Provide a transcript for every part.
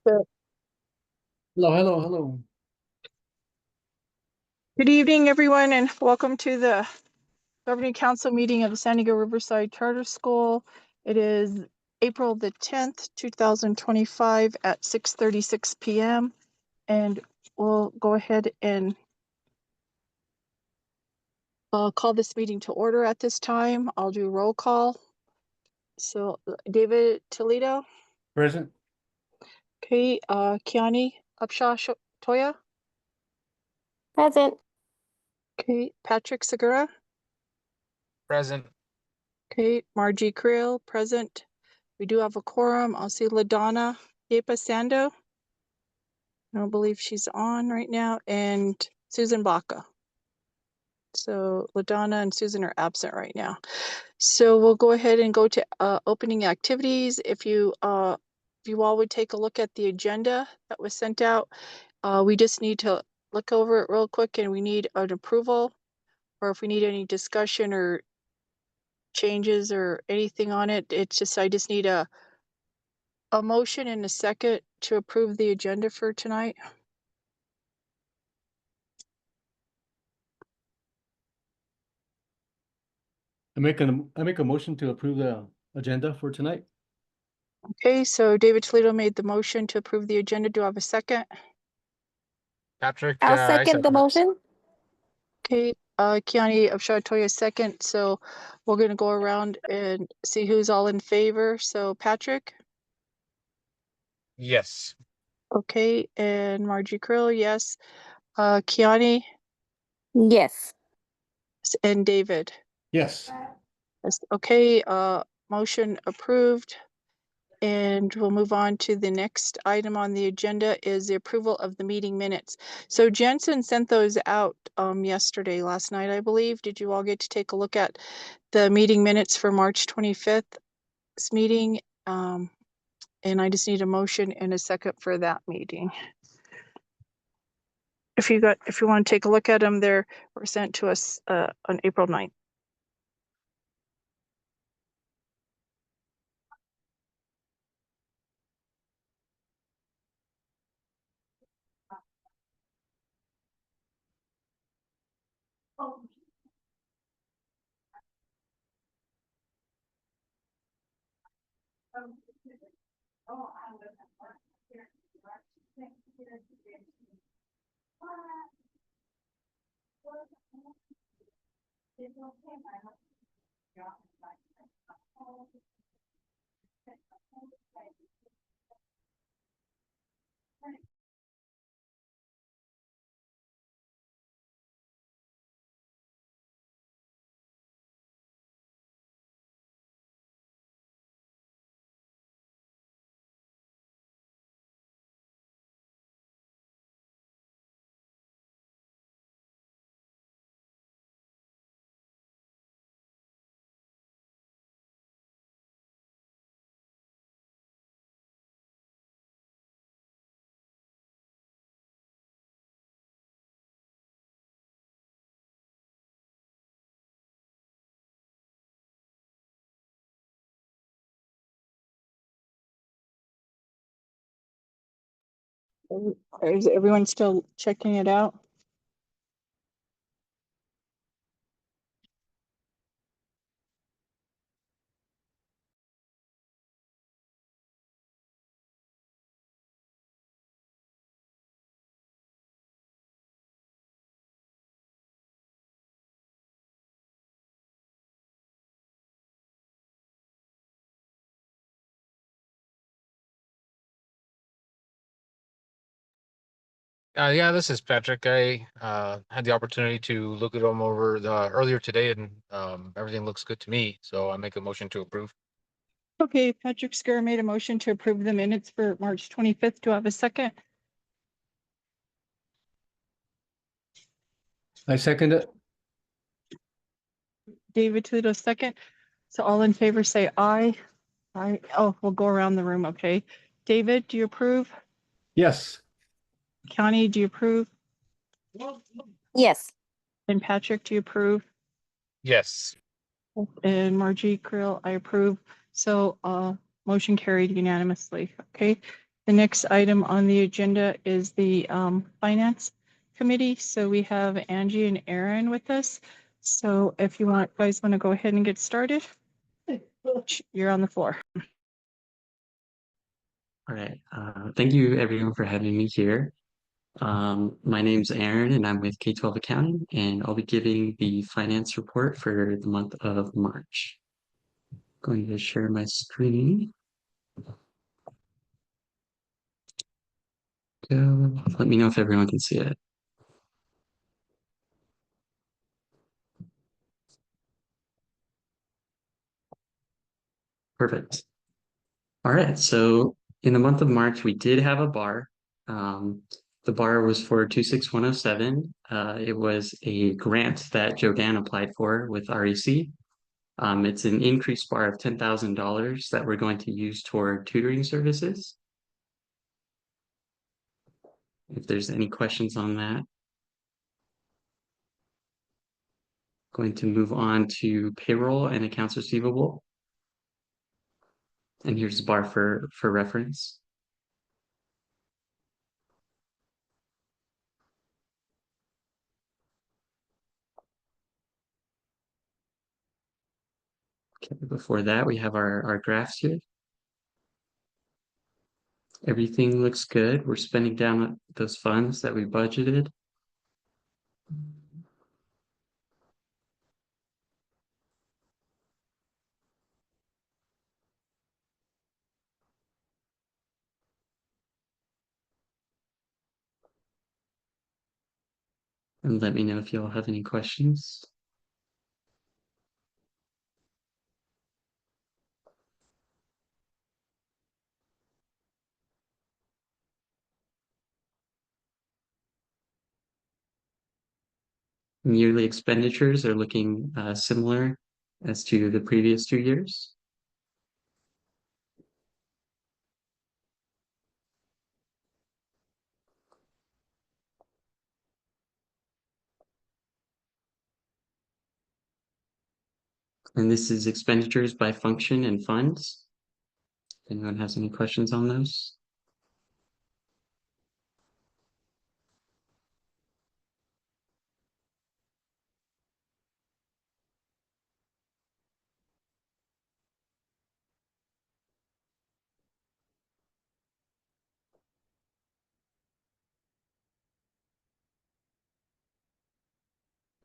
So, Hello, hello, hello. good evening, everyone, and welcome to the Governing Council meeting of the San Diego Riverside Charter School. It is April the 10th, 2025 at 6:36 p.m. And we'll go ahead and call this meeting to order at this time. I'll do roll call. So David Toledo. Present. Okay, Kiani Upshaw Toya. Present. Okay, Patrick Segura. Present. Okay, Margie Creel, present. We do have a quorum. I'll see LaDonna Yepa Sando. I don't believe she's on right now. And Susan Baca. So LaDonna and Susan are absent right now. So we'll go ahead and go to opening activities. If you all would take a look at the agenda that was sent out, we just need to look over it real quick, and we need an approval, or if we need any discussion or changes or anything on it. It's just, I just need a motion and a second to approve the agenda for tonight. I make a motion to approve the agenda for tonight. Okay, so David Toledo made the motion to approve the agenda. Do I have a second? Patrick. I'll I second the motion. Okay, Kiani Upshaw Toya second. So we're gonna go around and see who's all in favor. So Patrick? Yes. Okay, and Margie Krill, yes. Kiani Yes. and David? Yes. Yes. Okay, motion approved. And we'll move on to the next item on the agenda is the approval of the meeting minutes. So Jensen sent those out yesterday, last night, I believe. Did you all get to take a look at the meeting minutes for March 25th meeting? And I just need a motion and a second for that meeting. If you want to take a look at them, they were sent to us on April 9th. Is everyone still checking it out? Yeah, this is Patrick. I had the opportunity to look at them over earlier today, and everything looks good to me. So I make a motion to approve. Okay, Patrick Skura made a motion to approve the minutes for March 25th. Do I have a second? I second it. David Toledo second. So all in favor say aye. Aye. Oh, we'll go around the room. Okay. David, do you approve? Yes. County, do you approve? Yes. And Patrick, do you approve? Yes. And Margie Krill, I approve. So motion carried unanimously. Okay. The next item on the agenda is the Finance Committee. So we have Angie and Aaron with us. So if you guys want to go ahead and get started, you're on the floor. All right. Thank you everyone for having me here. My name's Aaron and I'm with K-12 Accounting, and I'll be giving the finance report for the month of March. Going to share my screen. Go. Let me know if everyone can see it. Perfect. All right. So in the month of March, we did have a bar. The bar was for 26107. It was a grant that Jodan applied for with REC. It's an increased bar of $10,000 that we're going to use toward tutoring services. If there's any questions on that. Going to move on to payroll and accounts receivable. And here's the bar for reference. Okay, before that, we have our graphs here. Everything looks good. We're spending down those funds that we budgeted. And let me know if you all have any questions. Yearly expenditures are looking similar as to the previous 2 years. And this is expenditures by function and funds. If anyone has any questions on those?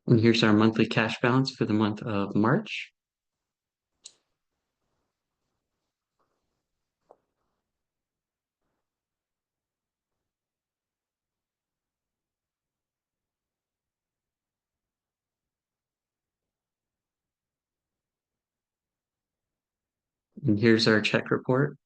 And here's our monthly cash balance for the month of March. And here's our check report.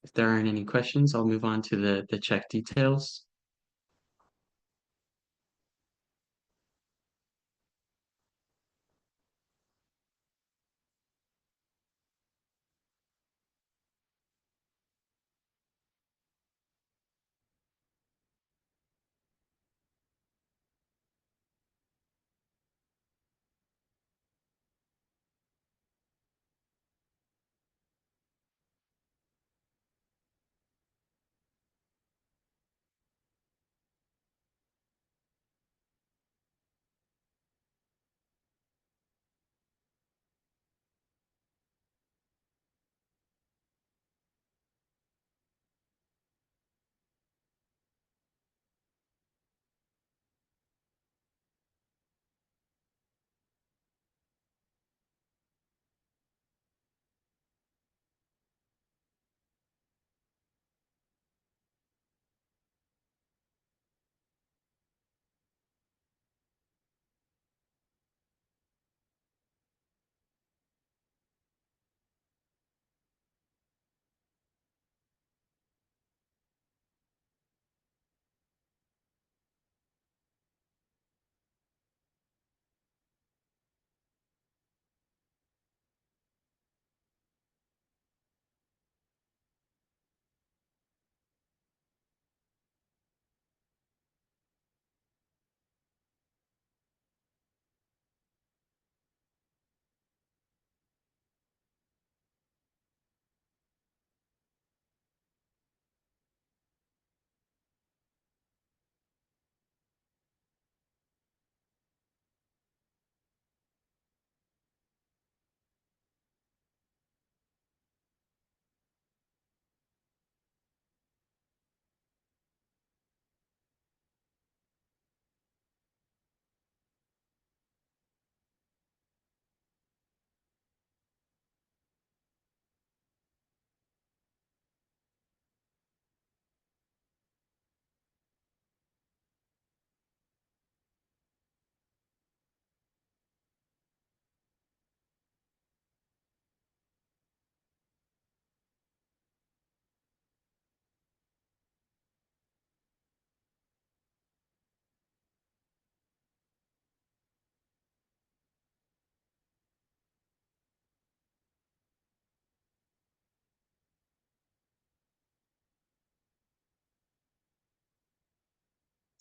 If there aren't any questions, I'll move on to the check details.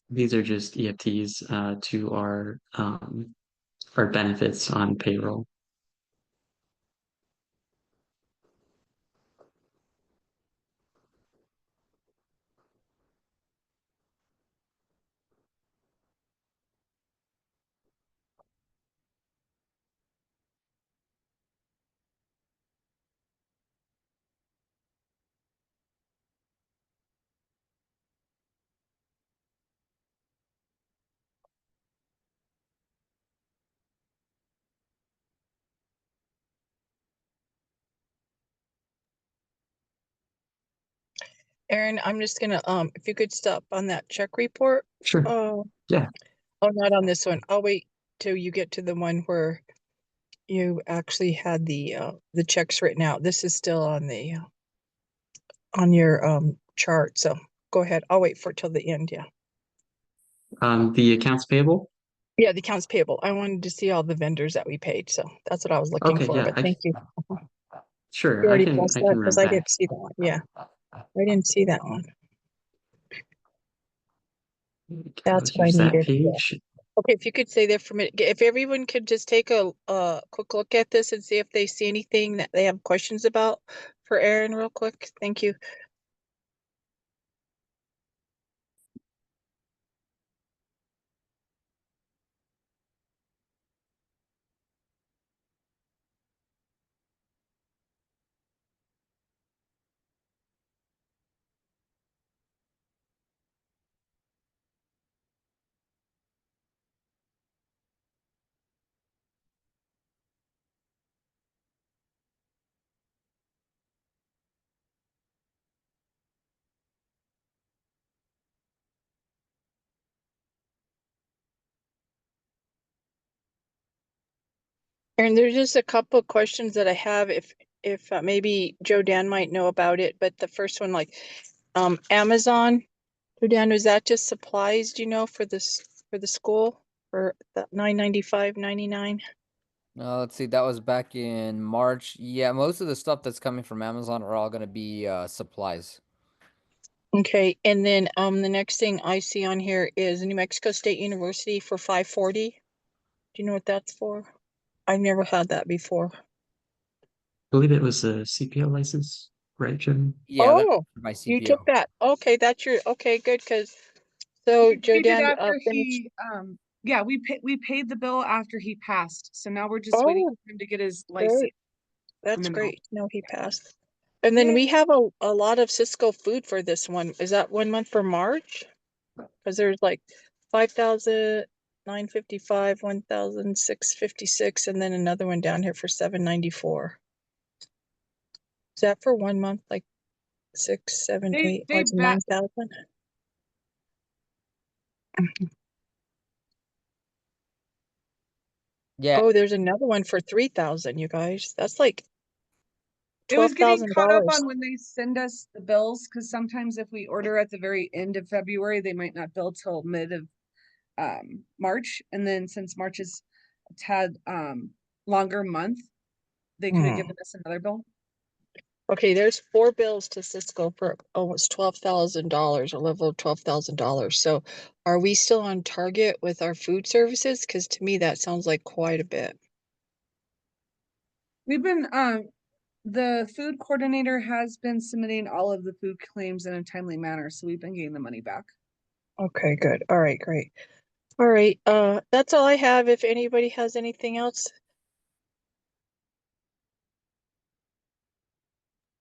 These are just EFTs to our benefits on payroll. Aaron, I'm just gonna, if you could stop on that check report. Sure. Oh, Yeah. oh, not on this one. I'll wait till you get to the one where you actually had the checks written out. This is still on the, on your, chart. So go ahead. I'll wait for till the end. Yeah. The accounts payable. Yeah, the accounts payable. I wanted to see all the vendors that we paid. So that's what I was looking Okay, for, yeah, but thank you. sure. You I already can passed I that can because run I back. didn't see that one. Yeah, I didn't see that one. That's what I Use that needed. Yeah. page. Okay, if you could stay there for a minute, if everyone could just take a quick look at this and see if they see anything that they have questions about for Aaron real quick. Thank you. Aaron, there's just a couple of questions that I have if maybe Joe Dan might know about it, but the first one, like Amazon, Joe Dan, was that just supplies, do you know, for this for the school for the $995.99? Let's see, that was back in March. Yeah, most of the stuff that's coming from Amazon are all gonna be supplies. Okay, and then the next thing I see on here is New Mexico State University for 540. Do you know what that's for? I've never had that before. I believe it was a CPO license, right, Jim? Yeah, that's Oh, for my you took CPO. that. Okay, that's your okay, good, because so Joe Paid it Dan after finished. yeah, we paid the bill after he passed. So now we're just waiting Oh, for him to get his great. license. That's the mail. great. No, he passed. And then we have a lot of Cisco food for this one. Is that 1 month for March? Because there's like 5,955, 1,656, and then another one down here for 794. Is that for 1 month? Like 6, 7, They 8, they like bat 9,000? Yeah, Oh, there's another one for 3,000, you guys. That's like it was getting caught up $12,000. on when they send us the bills, because sometimes if we order at the very end of February, they might not bill till mid of March. And then since March is a tad longer month, they could have given us another bill. Okay, there's 4 bills to Cisco for almost $12,000, a level of $12,000. So are we still on target with our food services? Because to me, that sounds like quite a bit. We've been the food coordinator has been submitting all of the food claims in a timely manner, so we've been getting the money back. Okay, good. All right, great. All right, that's all I have. If anybody has anything else.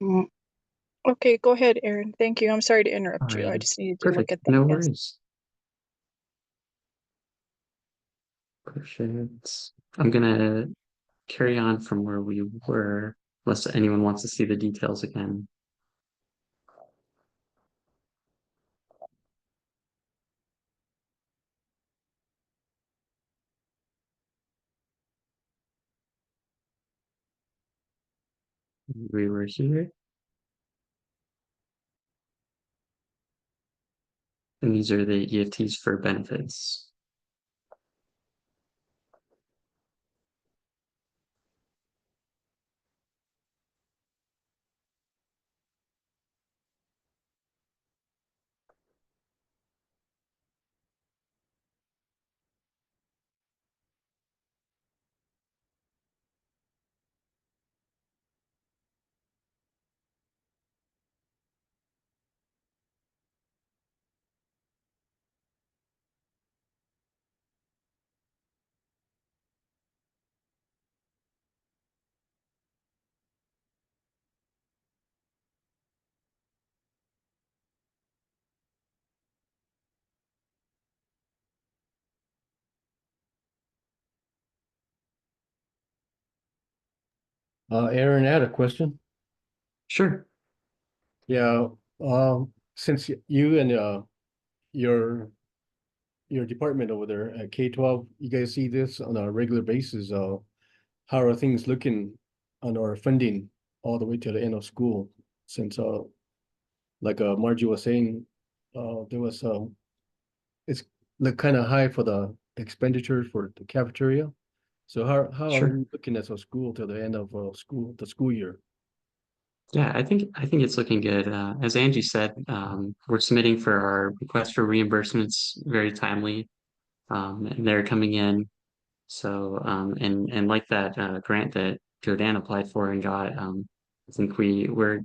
Mm, okay, go ahead, Aaron. Thank you. I'm sorry to interrupt you. I Alrighty. just needed to look Perfect. at that. No Yes. worries. Perfect. I'm gonna carry on from where we were, unless anyone wants to see the details again. We were here. And these are the EFTs for benefits. Aaron had a question. Sure. Yeah, since you and your your department over there at K-12, you guys see this on a regular basis. How are things looking on our funding all the way to the end of school? Since like Margie was saying, there was it's like kind of high for the expenditures for the cafeteria. So how are Sure. you looking at our school till the end of the school year? Yeah, I think it's looking good. As Angie said, we're submitting for our request for reimbursements very timely, and they're coming in. So, and like that grant that Jodan applied for and got, I think we're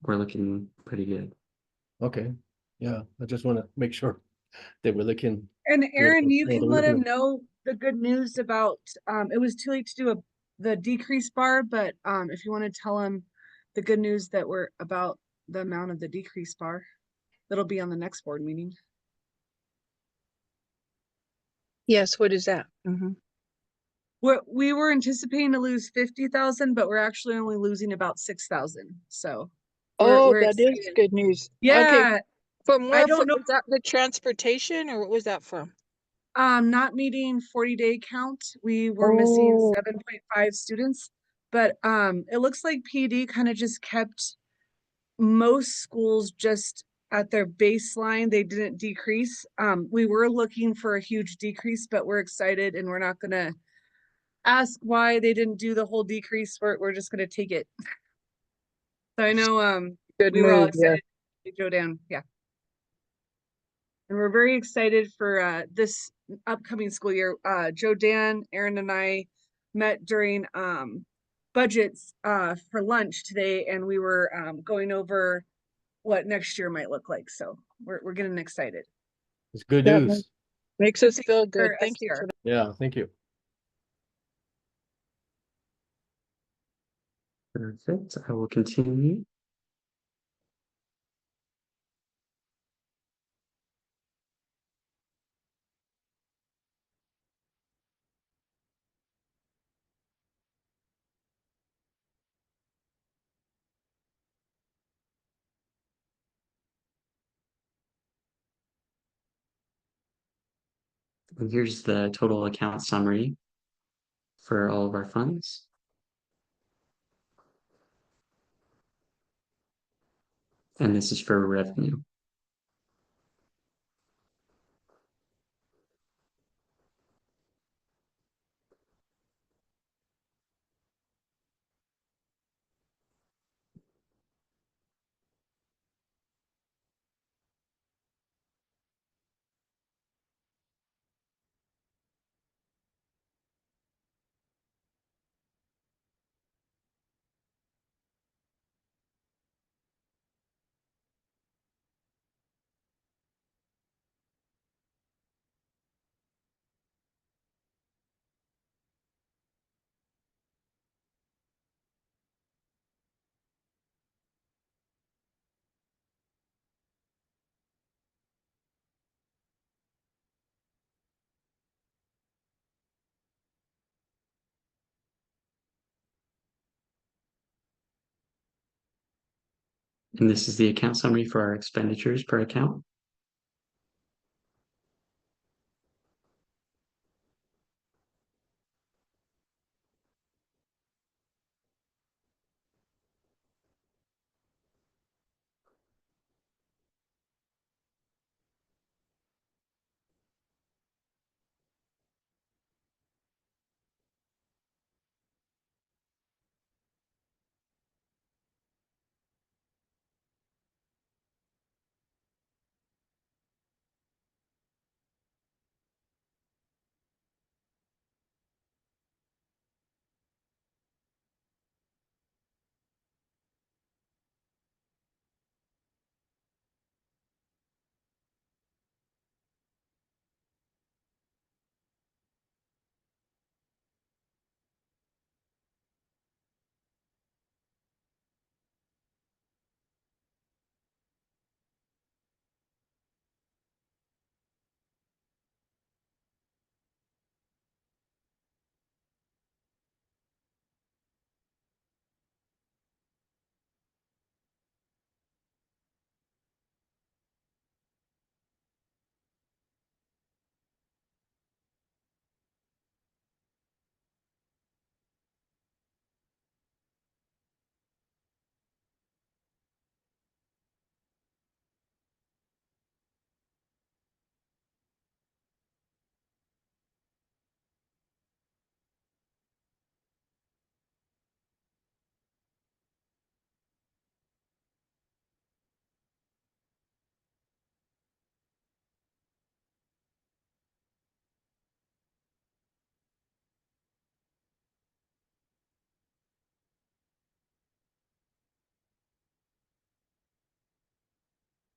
looking pretty good. Okay, yeah, I just want to make sure that we're looking And good Aaron, you all the can way let him through. know the good news about, it was too late to do the decrease bar, but, if you want to tell him the good news that we're about the amount of the decrease bar, that'll be on the next board meeting. Yes, what is that? Mhm. We were anticipating to lose 50,000, but we're actually only losing about 6,000. So Oh, we're that is excited. good news. Okay, Yeah, from I where, don't know. is that the transportation or what was that from? Not meeting 40-day count. We were missing Oh, 7.5 students, but it looks like PD kind of just kept most schools just at their baseline. They didn't decrease. We were looking for a huge decrease, but we're excited and we're not gonna ask why they didn't do the whole decrease. We're just gonna take it. So I know good we were all move, yeah. excited to go down. Yeah. And we're very excited for this upcoming school year. Joe Dan, Aaron, and I met during budgets for lunch today, and we were going over what next year might look like. So we're getting excited. It's good That news. makes us Thank feel you good. for Thank you SDR. for that. Yeah, thank you. Perfect. I will continue. And here's the total account summary for all of our funds. And this is for revenue. And this is the account summary for our expenditures per account.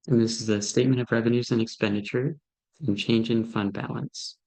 And this is a statement of revenues and expenditure and change in fund balance.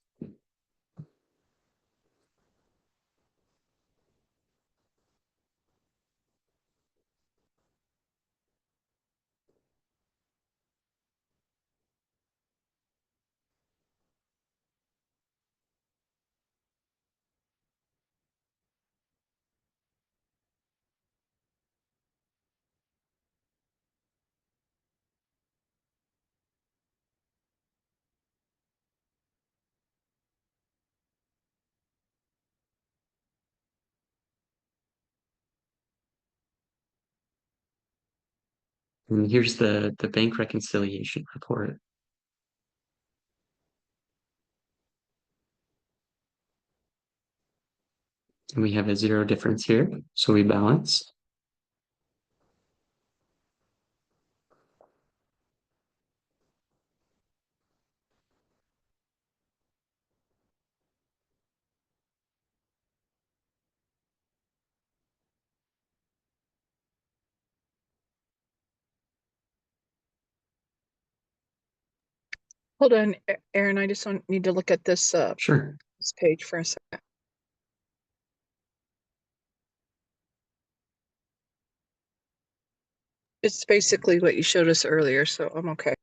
And here's the bank reconciliation report. And we have a zero difference here, so we balance. Hold on, Aaron, I just need to look at this, Sure. this page for a second. It's basically what you showed us earlier, so I'm okay.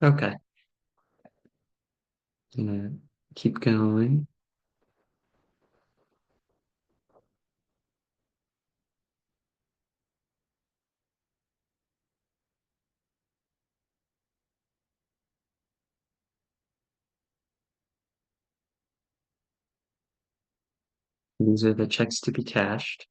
Okay. Gonna keep going. These are the checks to be cashed.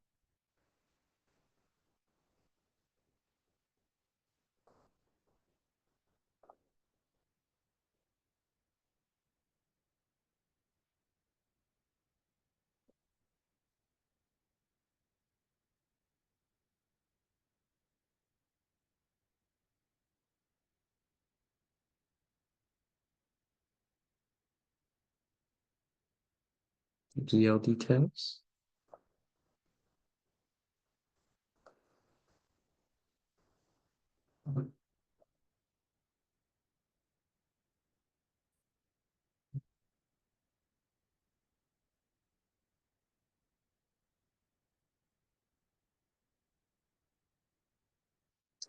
GL details.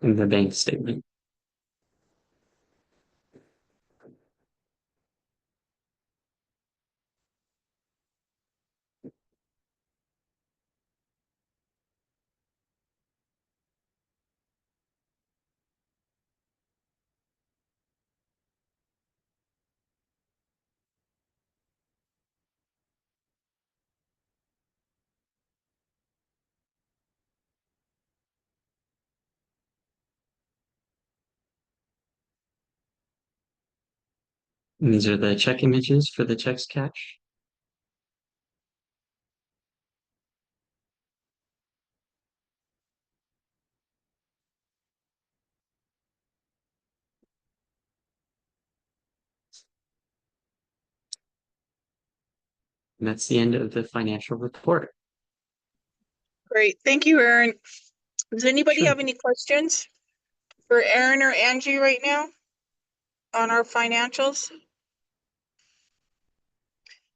And the bank statement. And these are the check images for the checks cash. And that's the end of the financial report. Great, thank you, Aaron. Does anybody Sure. have any questions for Aaron or Angie right now on our financials?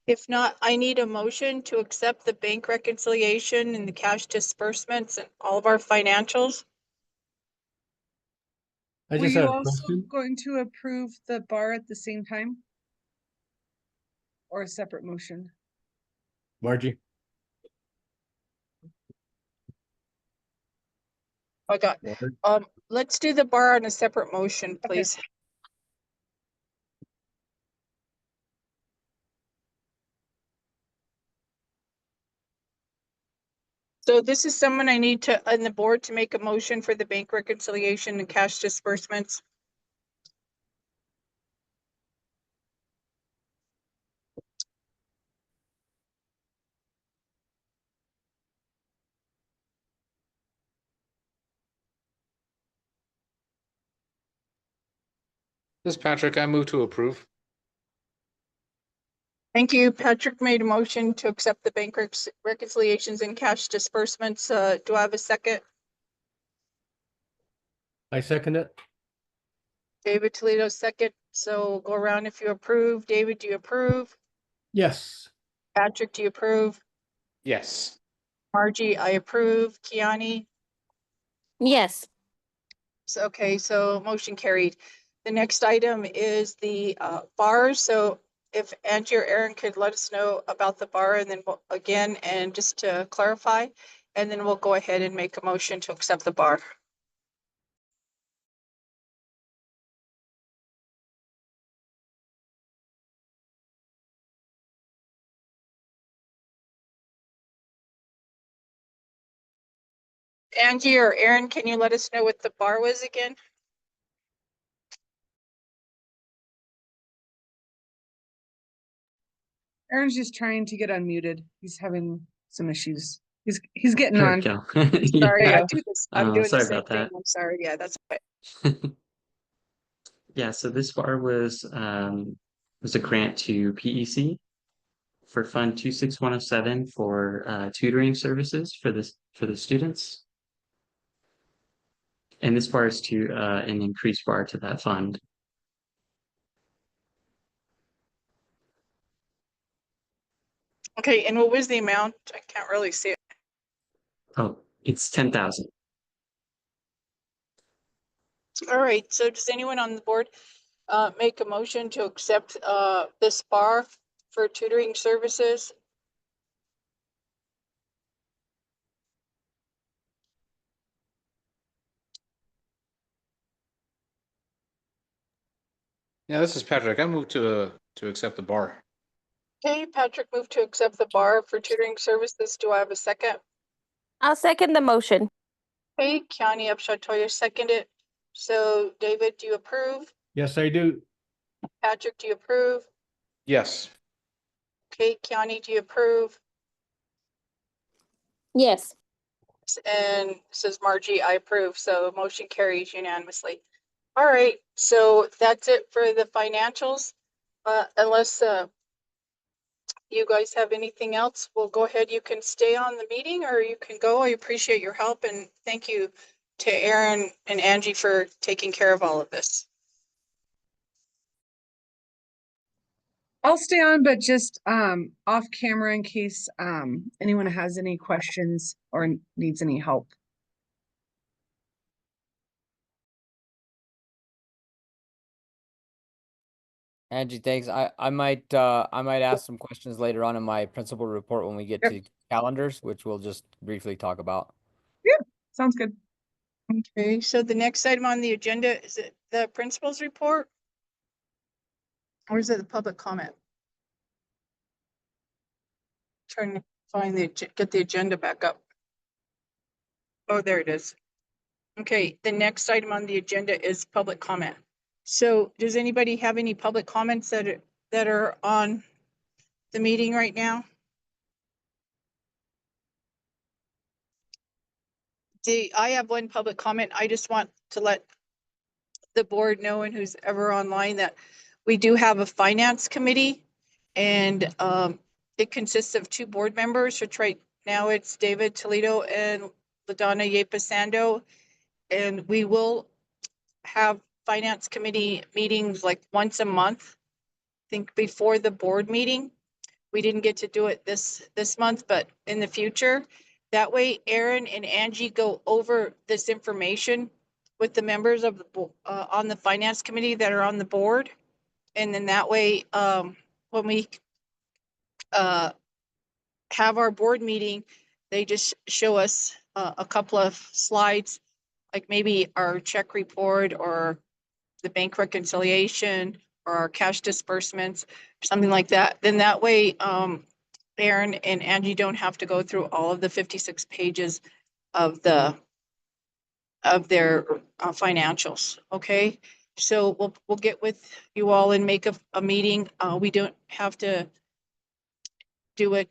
If not, I need a motion to accept the bank reconciliation and the cash disbursements and all of our financials. I Were just you had a also question. going to approve the bar at the same time? Or a separate motion? Margie, I got, let's do the bar on a separate motion, please. So this is someone I need to, on the board, to make a motion for the bank reconciliation and cash disbursements. This is Patrick. I move to approve. Thank you. Patrick made a motion to accept the bank reconciliations and cash disbursements. Do I have a second? I second it. David Toledo second. So go around if you approve. David, do you approve? Yes. Patrick, do you approve? Yes. Margie, I approve. Kiani? Yes. So, okay, so motion carried. The next item is the bars. So if Angie or Aaron could let us know about the bar and then again, and just to clarify, and then we'll go ahead and make a motion to accept the bar. Angie or Aaron, can you let us know what the bar was again? Aaron's just trying to get unmuted. He's having some issues. He's getting There on. we go. Sorry, Yeah. I do this. I'm doing the Sorry same about thing. that. I'm sorry. Yeah, that's right. Yeah, so this bar was a grant to PEC for Fund 26107 for tutoring services for the students. And this bar is to an increased bar to that fund. Okay, and what was the amount? I can't really see it. Oh, it's 10,000. All right, so does anyone on the board make a motion to accept this bar for tutoring services? Yeah, this is Patrick. I move to accept the bar. Okay, Patrick moved to accept the bar for tutoring services. Do I have a second? I'll second the motion. Okay, Kiani Upshot-Toya seconded. So David, do you approve? Yes, I do. Patrick, do you approve? Yes. Okay, Kiani, do you approve? Yes. And says Margie, I approve. So motion carries unanimously. All right, so that's it for the financials. Unless you guys have anything else, we'll go ahead. You can stay on the meeting or you can go. I appreciate your help and thank you to Aaron and Angie for taking care of all of this. I'll stay on, but just off camera in case anyone has any questions or needs any help. Angie, thanks. I might ask some questions later on in my principal report when we get Yep. to calendars, which we'll just briefly talk about. Sounds good. Okay, so the next item on the agenda, is it the principal's report? Or is it the public comment? Trying to find get the agenda back up. Oh, there it is. Okay, the next item on the agenda is public comment. So does anybody have any public comments that are on the meeting right now? I have one public comment. I just want to let the board know and who's ever online that we do have a finance committee and it consists of 2 board members, which right now it's David Toledo and LaDonna Yepasando. And we will have finance committee meetings like once a month. I think before the board meeting. We didn't get to do it this month, but in the future. That way Aaron and Angie go over this information with the members of the on the finance committee that are on the board. And then that way, when we have our board meeting, they just show us a couple of slides, like maybe our check report or the bank reconciliation or our cash disbursements, something like that. Then that way, Aaron and Angie don't have to go through all of the 56 pages of their financials. Okay, so we'll get with you all and make a meeting. We don't have to do it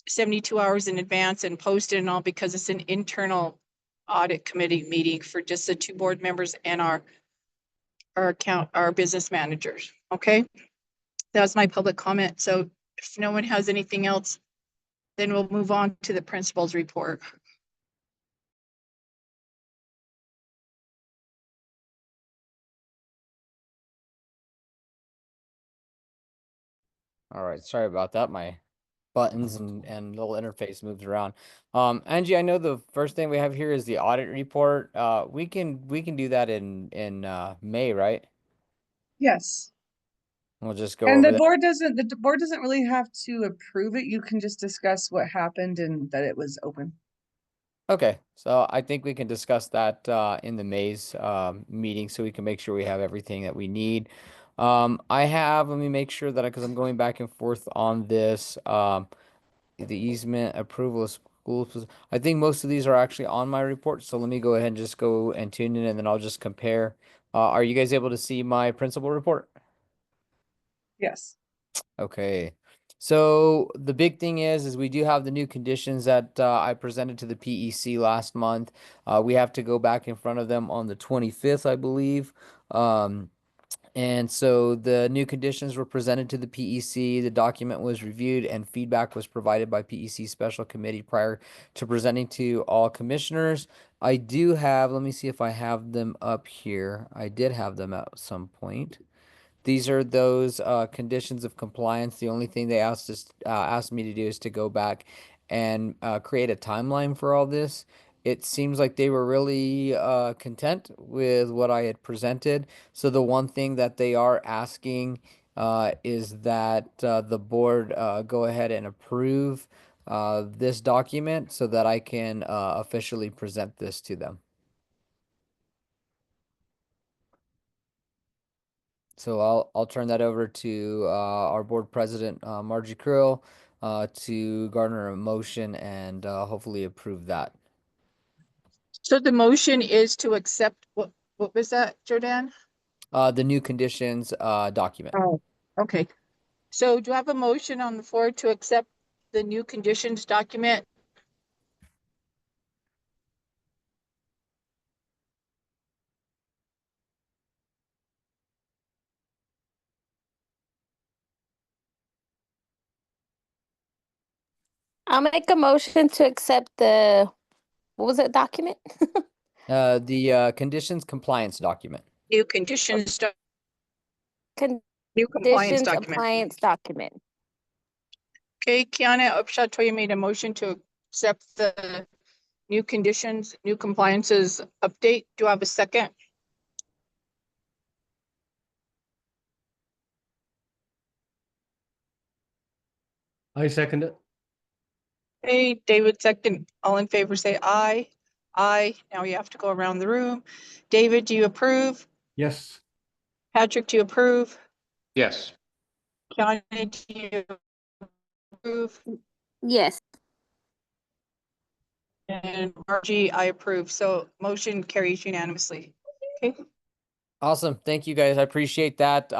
72 hours in advance and post it and all because it's an internal audit committee meeting for just the 2 board members and our business managers. Okay, that's my public comment. So if no one has anything else, then we'll move on to the principal's report. All right, sorry about that. My buttons and little interface moves around. Angie, I know the first thing we have here is the audit report. We can do that in May, right? Yes. We'll just go And over the that. board doesn't really have to approve it. You can just discuss what happened and that it was open. Okay, so I think we can discuss that in the May's meeting, so we can make sure we have everything that we need. Let me make sure that because I'm going back and forth on this. The easement approval of schools. I think most of these are actually on my report, so let me go ahead and just go and tune in, and then I'll just compare. Are you guys able to see my principal report? Yes. Okay. So the big thing is we do have the new conditions that I presented to the PEC last month. We have to go back in front of them on the 25th, I believe. And so the new conditions were presented to the PEC. The document was reviewed and feedback was provided by PEC Special Committee prior to presenting to all commissioners. I do have, let me see if I have them up here. I did have them at some point. These are those conditions of compliance. The only thing they asked me to do is to go back and create a timeline for all this. It seems like they were really content with what I had presented. So the one thing that they are asking is that the board go ahead and approve this document so that I can officially present this to them. So I'll turn that over to our board president, Margie Krill, to garner a motion and hopefully approve that. So the motion is to accept, what was that, Jordan? The new conditions document. Oh, okay. So do I have a motion on the floor to accept the new conditions document? I'll make a motion to accept the, what was it, document? The conditions compliance document. New conditions, new compliance Conditions document. appliance document. Okay, Kiana Upshot-Toya made a motion to accept the new conditions, new compliances update. Do I have a second? I second it. Hey, David second. All in favor, say aye. Aye. Now we have to go around the room. David, do you approve? Yes. Patrick, do you approve? Yes. Kiana, do you approve? Yes. And Margie, I approve. So motion carries unanimously. Okay. Awesome. Thank you guys. I appreciate that.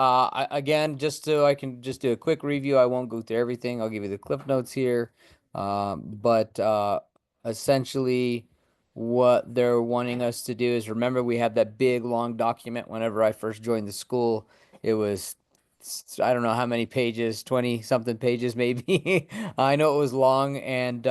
Again, just so I can just do a quick review, I won't go through everything. I'll give you the cliff notes here. But essentially what they're wanting us to do is remember we had that big long document whenever I first joined the school. It was I don't know how many pages, 20 something pages maybe. I know it was long and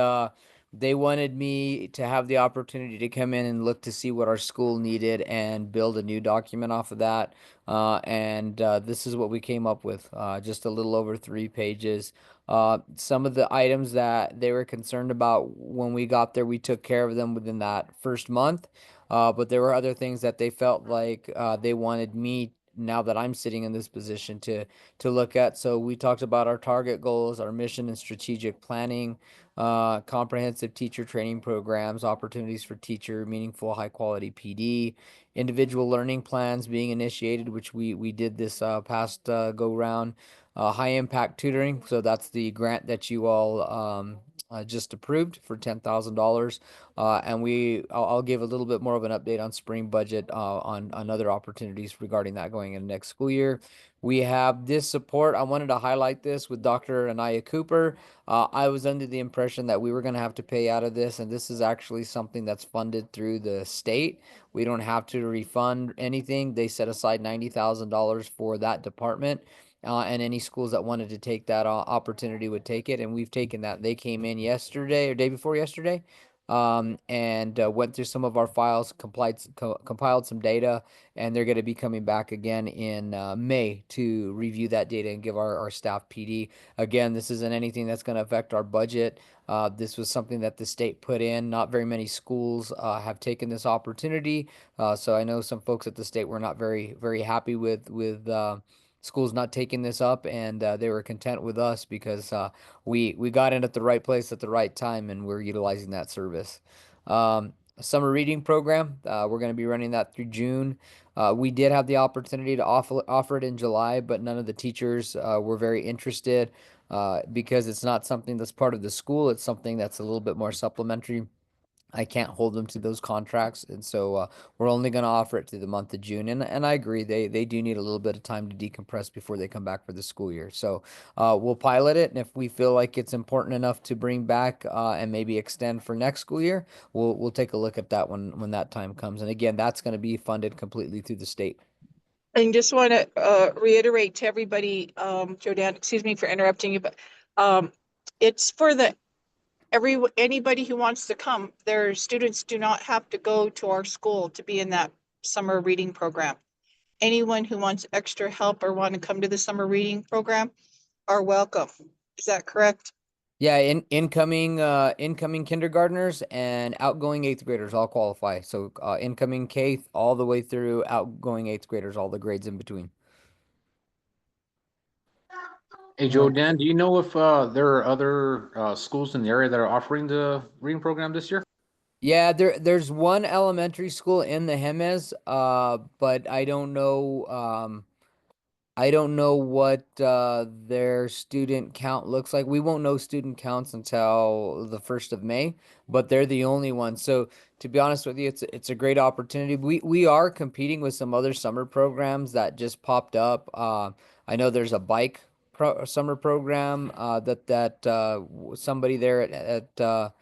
they wanted me to have the opportunity to come in and look to see what our school needed and build a new document off of that. This is what we came up with, just a little over 3 pages. Some of the items that they were concerned about when we got there, we took care of them within that first month. But there were other things that they felt like they wanted me, now that I'm sitting in this position, to look at. So we talked about our target goals, our mission and strategic planning, comprehensive teacher training programs, opportunities for teacher, meaningful, high quality PD, individual learning plans being initiated, which we did this past go round, high impact tutoring. So that's the grant that you all just approved for $10,000. And I'll give a little bit more of an update on spring budget on other opportunities regarding that going into next school year. We have this support. I wanted to highlight this with Dr. Anaya Cooper. I was under the impression that we were going to have to pay out of this, and this is actually something that's funded through the state. We don't have to refund anything. They set aside $90,000 for that department. And any schools that wanted to take that opportunity would take it, and we've taken that. They came in yesterday or day before yesterday and went through some of our files, compiled some data, and they're going to be coming back again in May to review that data and give our staff PD. Again, this isn't anything that's going to affect our budget. This was something that the state put in. Not very many schools have taken this opportunity. So I know some folks at the state were not very happy with schools not taking this up, and they were content with us because we got in at the right place at the right time, and we're utilizing that service. Summer reading program, we're going to be running that through June. We did have the opportunity to offer it in July, but none of the teachers were very interested because it's not something that's part of the school. It's something that's a little bit more supplementary. I can't hold them to those contracts, and so we're only going to offer it through the month of June. And I agree, they do need a little bit of time to decompress before they come back for the school year. So we'll pilot it, and if we feel like it's important enough to bring back and maybe extend for next school year, we'll take a look at that when that time comes. And again, that's going to be funded completely through the state. And just want to reiterate to everybody, Jodan, excuse me for interrupting you, but it's for anybody who wants to come. Their students do not have to go to our school to be in that summer reading program. Anyone who wants extra help or want to come to the summer reading program are welcome. Is that correct? Yeah, incoming kindergartners and outgoing eighth graders all qualify. So incoming K all the way through outgoing eighth graders, all the grades in between. Hey, Joe, Dan, do you know if there are other schools in the area that are offering the reading program this year? Yeah, there's one elementary school in the Hemes, but I don't know. I don't know what their student count looks like. We won't know student counts until the 1st of May, but they're the only one. So to be honest with you, it's a great opportunity. We are competing with some other summer programs that just popped up. I know there's a bike summer program that somebody there at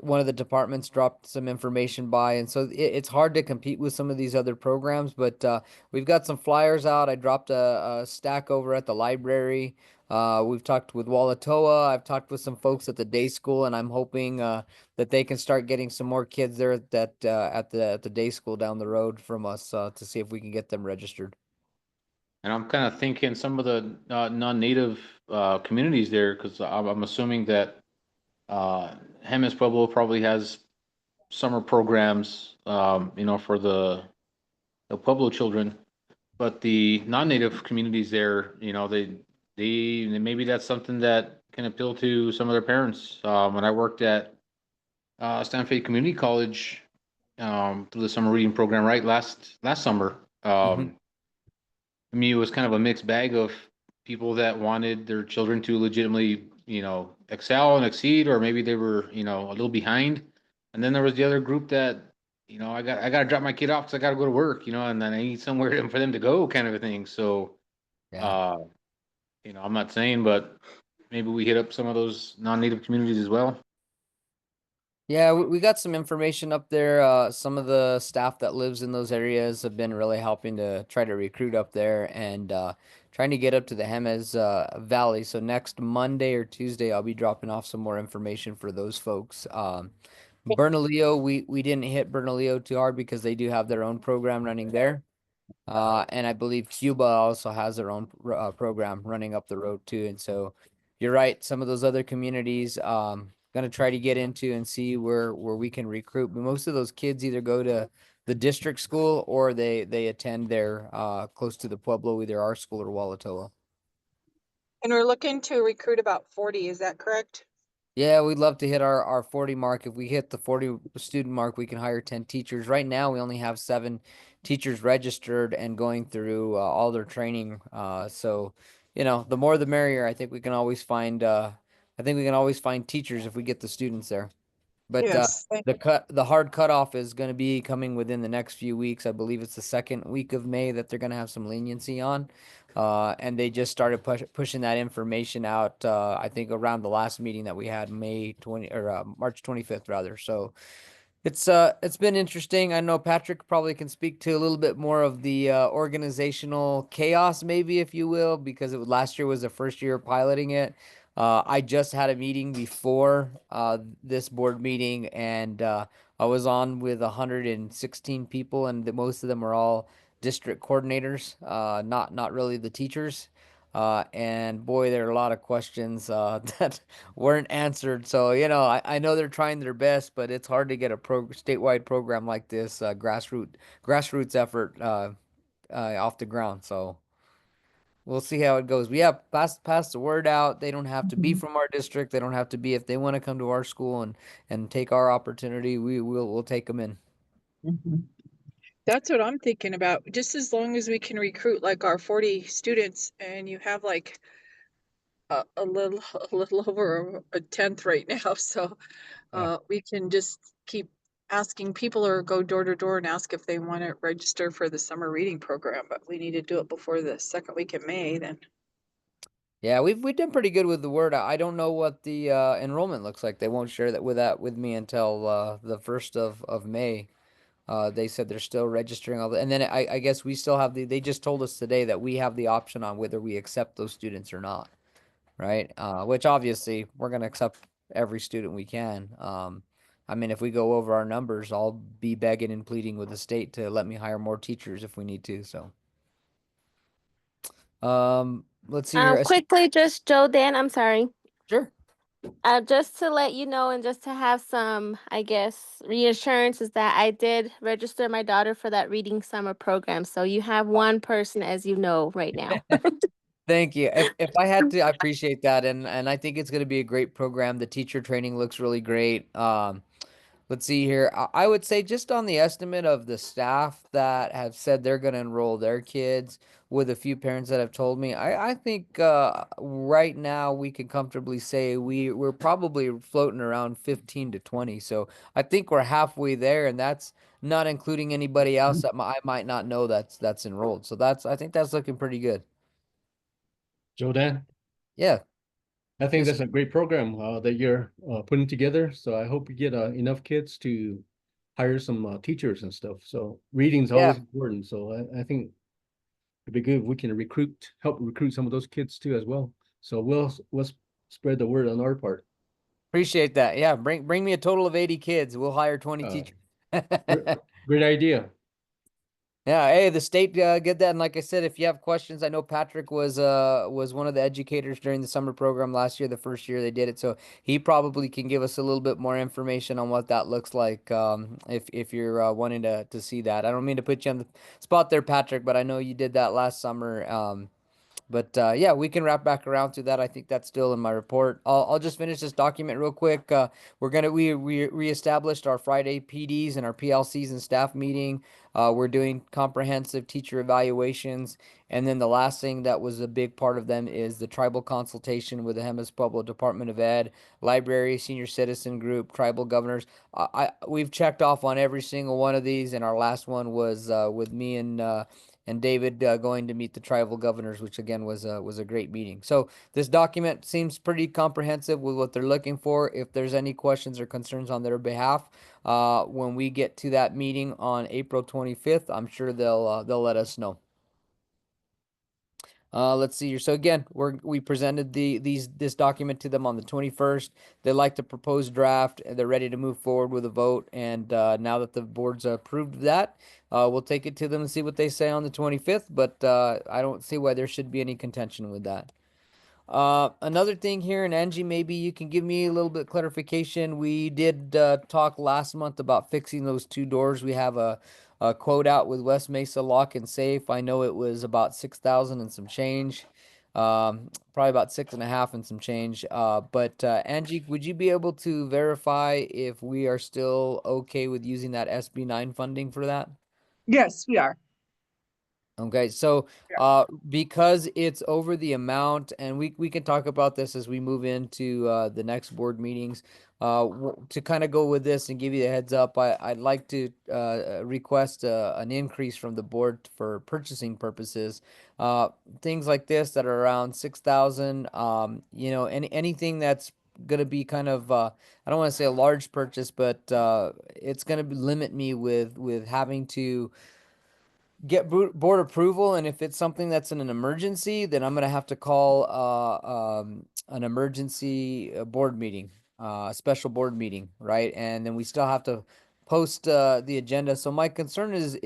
one of the departments dropped some information by, and so it's hard to compete with some of these other programs, but we've got some flyers out. I dropped a stack over at the library. We've talked with Walatoa. I've talked with some folks at the day school, and I'm hoping that they can start getting some more kids there at the day school down the road from us to see if we can get them registered. And I'm kind of thinking some of the non-native communities there, because I'm assuming that Jemez Pueblo probably has summer programs, for the Pueblo children. But the non-native communities there, they maybe that's something that can appeal to some of their parents. When I worked at Stanford Community College through the summer reading program, right last summer, I mean, it was kind of a mixed bag of people that wanted their children to legitimately, excel and exceed, or maybe they were, a little behind. And then there was the other group that, I got to drop my kid off because I got to go to work, and then I need somewhere for them to go, kind of a thing. So, Yeah. I'm not saying, but maybe we hit up some of those non-native communities as well. Yeah, we got some information up there. Some of the staff that lives in those areas have been really helping to try to recruit up there and trying to get up to the Jemez Valley. So next Monday or Tuesday, I'll be dropping off some more information for those folks. Bernalillo, we didn't hit Bernalillo too hard because they do have their own program running there. And I believe Cuba also has their own program running up the road too. And so you're right, some of those other communities, gonna try to get into and see where we can recruit. But most of those kids either go to the district school or they attend there close to the Pueblo, either our school or Walatoa. And we're looking to recruit about 40, is that correct? Yeah, we'd love to hit our 40 mark. If we hit the 40 student mark, we can hire 10 teachers. Right now, we only have 7 teachers registered and going through all their training. So, the more the merrier. I think we can always find teachers if we get the students there. But Yes. the hard cutoff is going to be coming within the next few weeks. I believe it's the 2nd week of May that they're going to have some leniency on. And they just started pushing that information out. I think around the last meeting that we had, March 25th rather. So it's been interesting. I know Patrick probably can speak to a little bit more of the organizational chaos, maybe, if you will, because last year was the first year piloting it. I just had a meeting before this board meeting, and I was on with 116 people, and most of them are all district coordinators, not really the teachers. And boy, there are a lot of questions that weren't answered. So, I know they're trying their best, but it's hard to get a statewide program like this, grassroots effort off the ground. So we'll see how it goes. We have pass the word out. They don't have to be from our district. They don't have to be. If they want to come to our school and take our opportunity, we'll take them in. That's what I'm thinking about. Just as long as we can recruit like our 40 students, and you have like a little a little over a tenth right now, so we can just keep asking people or go door to door and ask if they want to register for the summer reading program. But we need to do it before the second week of May. Then Yeah, we've done pretty good with the word. I don't know what the enrollment looks like. They won't share that with me until the 1st of May. They said they're still registering all the, and then I guess we still have they just told us today that we have the option on whether we accept those students or not, right? Which obviously we're gonna accept every student we can. I mean, if we go over our numbers, I'll be begging and pleading with the state to let me hire more teachers if we need to. So, let's see here. Quickly, just Joe Dan, I'm sorry. Sure. Just to let you know and just to have some, I guess, reassurance is that I did register my daughter for that reading summer program. So you have one person, as you know, right now. Thank you. If I had to, I appreciate that, and I think it's going to be a great program. The teacher training looks really great. Let's see here. I would say just on the estimate of the staff that have said they're going to enroll their kids, with a few parents that have told me, I think right now we can comfortably say we're probably floating around 15 to 20. So I think we're halfway there, and that's not including anybody else that I might not know that's enrolled. So I think that's looking pretty good. Jodan, Yeah. I think Yes, that's a great program that you're putting together. So I hope you get enough kids to hire some teachers and stuff. So reading's Yeah. always important. So I think it'd be good if we can help recruit some of those kids too as well. So we'll spread the word on our part. Appreciate that. Yeah, bring me a total of 80 kids. We'll hire 20 Uh, teachers. Great idea. Yeah, hey, the state get that, and like I said, if you have questions, I know Patrick was one of the educators during the summer program last year, the first year they did it, so he probably can give us a little bit more information on what that looks like. If you're wanting to see that, I don't mean to put you on the spot there, Patrick, but I know you did that last summer. But yeah, we can wrap back around to that. I think that's still in my report. I'll just finish this document real quick. We reestablished our Friday PDs and our PLCs and staff meeting. We're doing comprehensive teacher evaluations, and then the last thing that was a big part of them is the tribal consultation with the Jemez Pueblo Department of Ed, library, senior citizen group, tribal governors. We've checked off on every single one of these, and our last one was with me and David going to meet the tribal governors, which again was a great meeting. So this document seems pretty comprehensive with what they're looking for. If there's any questions or concerns on their behalf, when we get to that meeting on April 25th, I'm sure they'll let us know. Let's see here. So again, we presented this document to them on the 21st. They like the proposed draft, and they're ready to move forward with a vote. And now that the board's approved that, we'll take it to them and see what they say on the 25th. But I don't see why there should be any contention with that. Another thing here, and Angie, maybe you can give me a little bit of clarification. We did talk last month about fixing those two doors. We have a quote out with West Mesa Lock and Safe. I know it was about 6,000 and some change. Probably about 6.5 and some change. But Angie, would you be able to verify if we are still okay with using that SB9 funding for that? Yes, we are. Okay, so because it's over the amount, and we can talk about this as we move into the next board meetings. To kind of go with this and give you the heads up, I'd like to request an increase from the board for purchasing purposes. Things like this that are around 6,000. Anything that's gonna be kind of I don't want to say a large purchase, but it's gonna limit me with having to get board approval, and if it's something that's in an emergency, then I'm gonna have to call an emergency board meeting, a special board meeting, right? And then we still have to post the agenda. So my concern is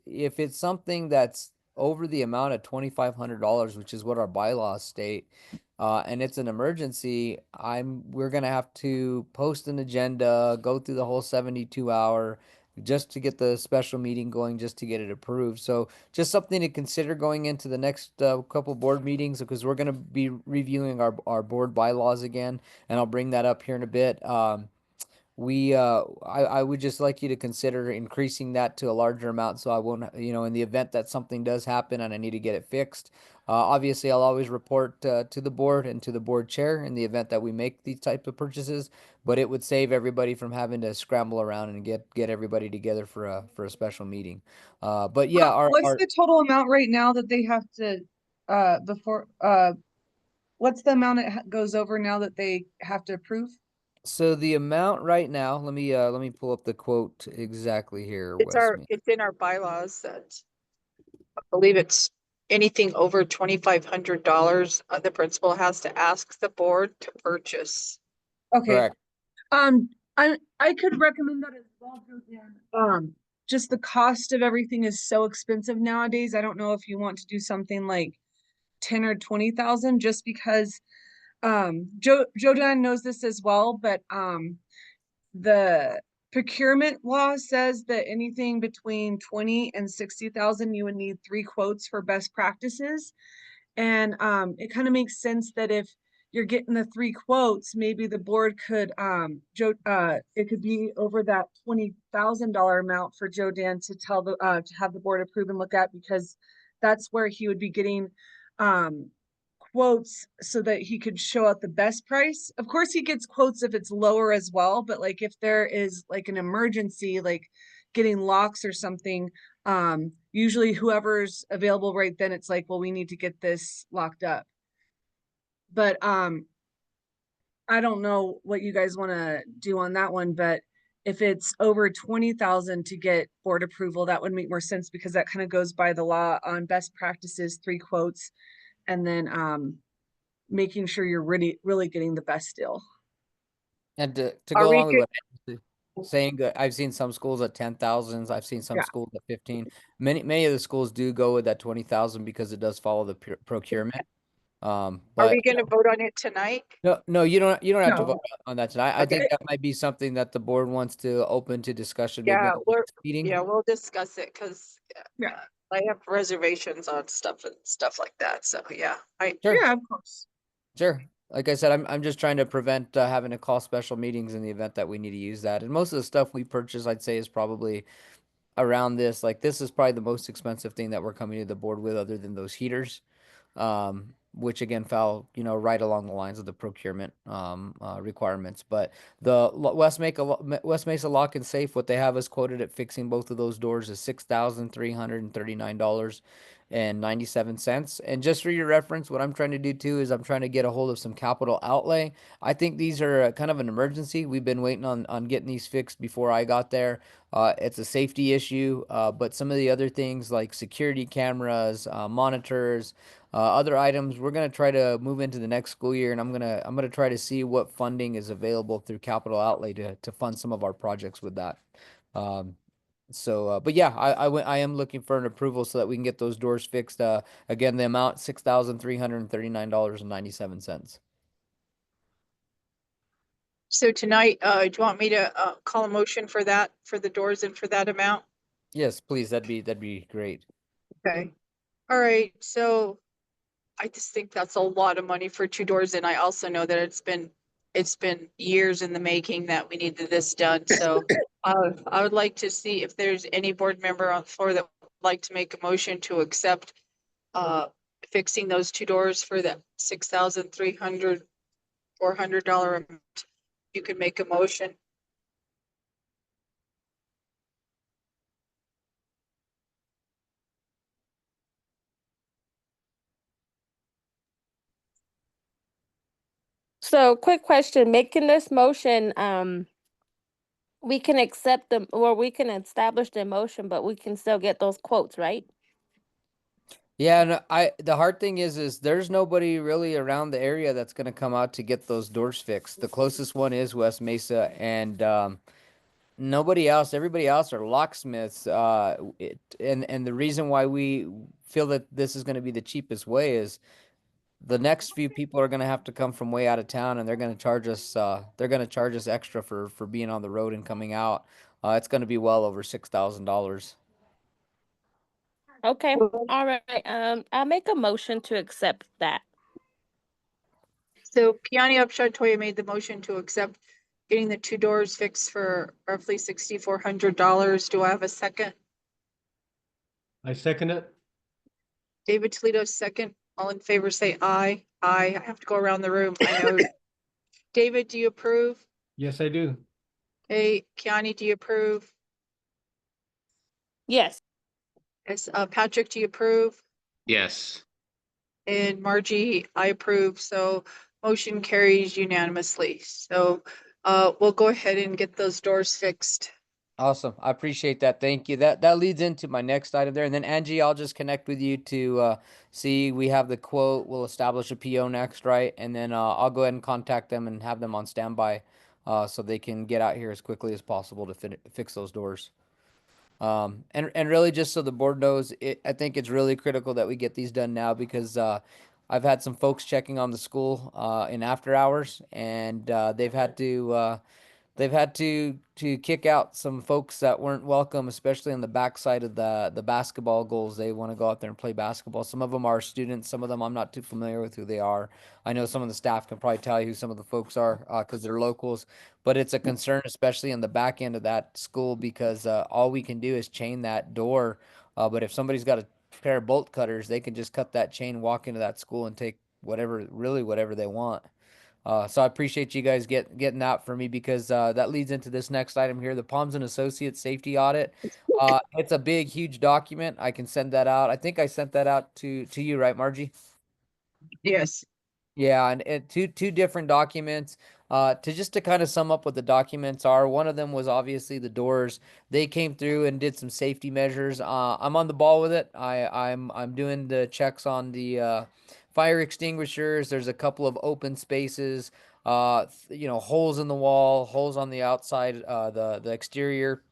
if it's something that's over the amount of $2,500, which is what our bylaws state, and it's an emergency, we're gonna have to post an agenda, go through the whole 72 hour just to get the special meeting going, just to get it approved. So just something to consider going into the next couple board meetings, because we're gonna be reviewing our board bylaws again, and I'll bring that up here in a bit. I would just like you to consider increasing that to a larger amount, so I won't, in the event that something does happen and I need to get it fixed. Obviously, I'll always report to the board and to the board chair in the event that we make these type of purchases, but it would save everybody from having to scramble around and get everybody together for a special meeting. But yeah, What's the total amount right now that they have to, what's the amount it goes over now that they have to approve? so the amount right now, let me pull up the quote exactly here. It's in our bylaws that I believe it's anything over $2,500, the principal has to ask the board to purchase. Okay. Correct. I could recommend that as well, Joanne. Just the cost of everything is so expensive nowadays. I don't know if you want to do something like 10 or 20,000, just because Jodan knows this as well, but the procurement law says that anything between 20 and 60,000, you would need 3 quotes for best practices. And it kind of makes sense that if you're getting the 3 quotes, maybe the board could it could be over that $20,000 amount for Jodan to tell the to have the board approve and look at, because that's where he would be getting quotes so that he could show out the best price. Of course, he gets quotes if it's lower as well, but like if there is like an emergency, like getting locks or something, usually whoever's available right then, it's like, well, we need to get this locked up. But I don't know what you guys want to do on that one, but if it's over 20,000 to get board approval, that would make more sense, because that kind of goes by the law on best practices, 3 quotes, and then making sure you're really getting the best deal. And to Are go we along with good? what saying that I've seen some schools at 10,000s, I've seen some Yeah. schools at 15. Many of the schools do go with that 20,000 because it does follow the procurement. Are But we gonna vote on it tonight? no, you don't have to No. vote on that tonight. I Okay. think that might be something that the board wants to open to discussion maybe Yeah, on the next meeting. yeah, we'll discuss it, because Yeah. I have reservations on stuff like that, so yeah. Sure. Yeah, of course. Sure. Like I said, I'm just trying to prevent having to call special meetings in the event that we need to use that. And most of the stuff we purchase, I'd say, is probably around this. Like this is probably the most expensive thing that we're coming to the board with, other than those heaters, which again fell, right along the lines of the procurement requirements. But the West Mesa Lock and Safe, what they have us quoted at fixing both of those doors is $6,339.97. And just for your reference, what I'm trying to do too is I'm trying to get a hold of some capital outlay. I think these are kind of an emergency. We've been waiting on getting these fixed before I got there. It's a safety issue, but some of the other things like security cameras, monitors, other items, we're gonna try to move into the next school year, and I'm gonna try to see what funding is available through capital outlay to fund some of our projects with that. But yeah, I am looking for an approval so that we can get those doors fixed. Again, the amount $6,339.97. So tonight, do you want me to call a motion for that, for the doors and for that amount? Yes, please. That'd be great. Okay. All right, so I just think that's a lot of money for 2 doors, and I also know that it's been years in the making that we needed this done, so I would like to see if there's any board member on the floor that would like to make a motion to accept fixing those 2 doors for that $6,400 amount. You can make a motion. So quick question, making this motion, we can accept them, or we can establish the motion, but we can still get those quotes, right? Yeah, and the hard thing is there's nobody really around the area that's gonna come out to get those doors fixed. The closest one is West Mesa, and nobody else. Everybody else are locksmiths. And the reason why we feel that this is gonna be the cheapest way is the next few people are gonna have to come from way out of town, and they're gonna charge us. They're gonna charge us extra for being on the road and coming out. It's gonna be well over $6,000. Okay, all right. I'll make a motion to accept that. So Kiani Upshot Toya made the motion to accept getting the 2 doors fixed for roughly $6,400. Do I have a second? I second it. David Toledo, second. All in favor, say aye. Aye. I have to go around the room. I know. David, do you approve? Yes, I do. Hey, Kiani, do you approve? Yes. Yes, Patrick, do you approve? Yes. And Margie, I approve. So motion carries unanimously. So we'll go ahead and get those doors fixed. Awesome. I appreciate that. Thank you. That leads into my next item there. And then Angie, I'll just connect with you to see we have the quote. We'll establish a PO next, right? And then I'll go ahead and contact them and have them on standby so they can get out here as quickly as possible to fix those doors. And really just so the board knows, I think it's really critical that we get these done now because I've had some folks checking on the school in after hours, and they've had to kick out some folks that weren't welcome, especially on the backside of the basketball goals. They want to go out there and play basketball. Some of them are students. Some of them I'm not too familiar with who they are. I know some of the staff can probably tell you who some of the folks are because they're locals. But it's a concern, especially in the back end of that school, because all we can do is chain that door. But if somebody's got a pair of bolt cutters, they can just cut that chain, walk into that school, and take whatever they want. So I appreciate you guys getting that for me because that leads into this next item here, the Palms and Associates safety audit. It's a big, huge document. I can send that out. I think I sent that out to you, right, Margie? Yes. Yeah, and two different documents. To kind of sum up what the documents are, one of them was obviously the doors. They came through and did some safety measures. I'm on the ball with it. I'm doing the checks on the fire extinguishers. There's a couple of open spaces, holes in the wall, holes on the outside, the exterior.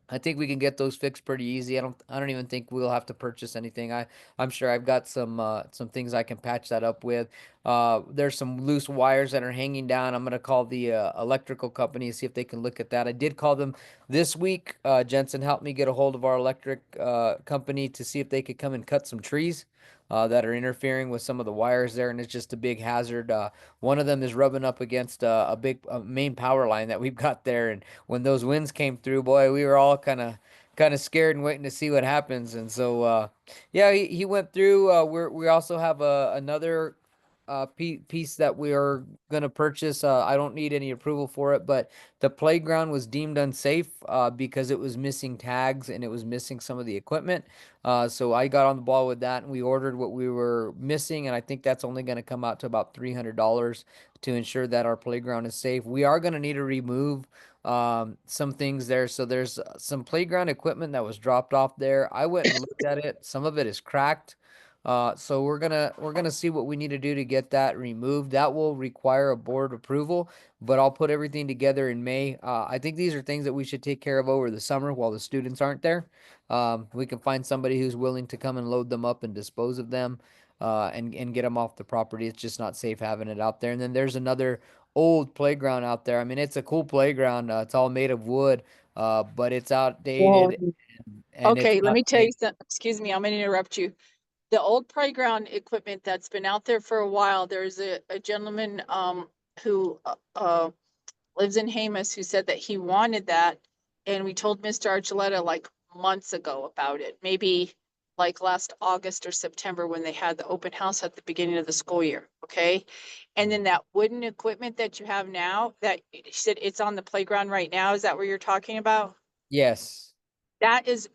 I think we can get those fixed pretty easy. I don't even think we'll have to purchase anything. I'm sure I've got some things I can patch that up with. There's some loose wires that are hanging down. I'm gonna call the electrical company and see if they can look at that. I did call them this week. Jensen helped me get a hold of our electric company to see if they could come and cut some trees. That are interfering with some of the wires there, and it's just a big hazard. One of them is rubbing up against a big main power line that we've got there, and when those winds came through, boy, we were all kind of scared and waiting to see what happens. And so, yeah, he went through. We also have another piece that we are gonna purchase. I don't need any approval for it, but the playground was deemed unsafe because it was missing tags and it was missing some of the equipment. So I got on the ball with that, and we ordered what we were missing, and I think that's only going to come out to about $300 to ensure that our playground is safe. We are going to need to remove some things there. So there's some playground equipment that was dropped off there. I went and looked at it. Some of it is cracked. So we're gonna see what we need to do to get that removed. That will require a board approval, but I'll put everything together in May. I think these are things that we should take care of over the summer while the students aren't there. We can find somebody who's willing to come and load them up and dispose of them, and get them off the property. It's just not safe having it out there. And then there's another old playground out there. I mean, it's a cool playground. It's all made of wood, but it's outdated and it's Okay, let not me tell safe. you something. Excuse me, I'm gonna interrupt you. The old playground equipment that's been out there for a while, there's a gentleman who lives in Hamus who said that he wanted that. And we told Mr. Archuleta like months ago about it, maybe like last August or September when they had the open house at the beginning of the school year. Okay. And then that wooden equipment that you have now that you said it's on the playground right now. Is that what you're talking about? Yes. That is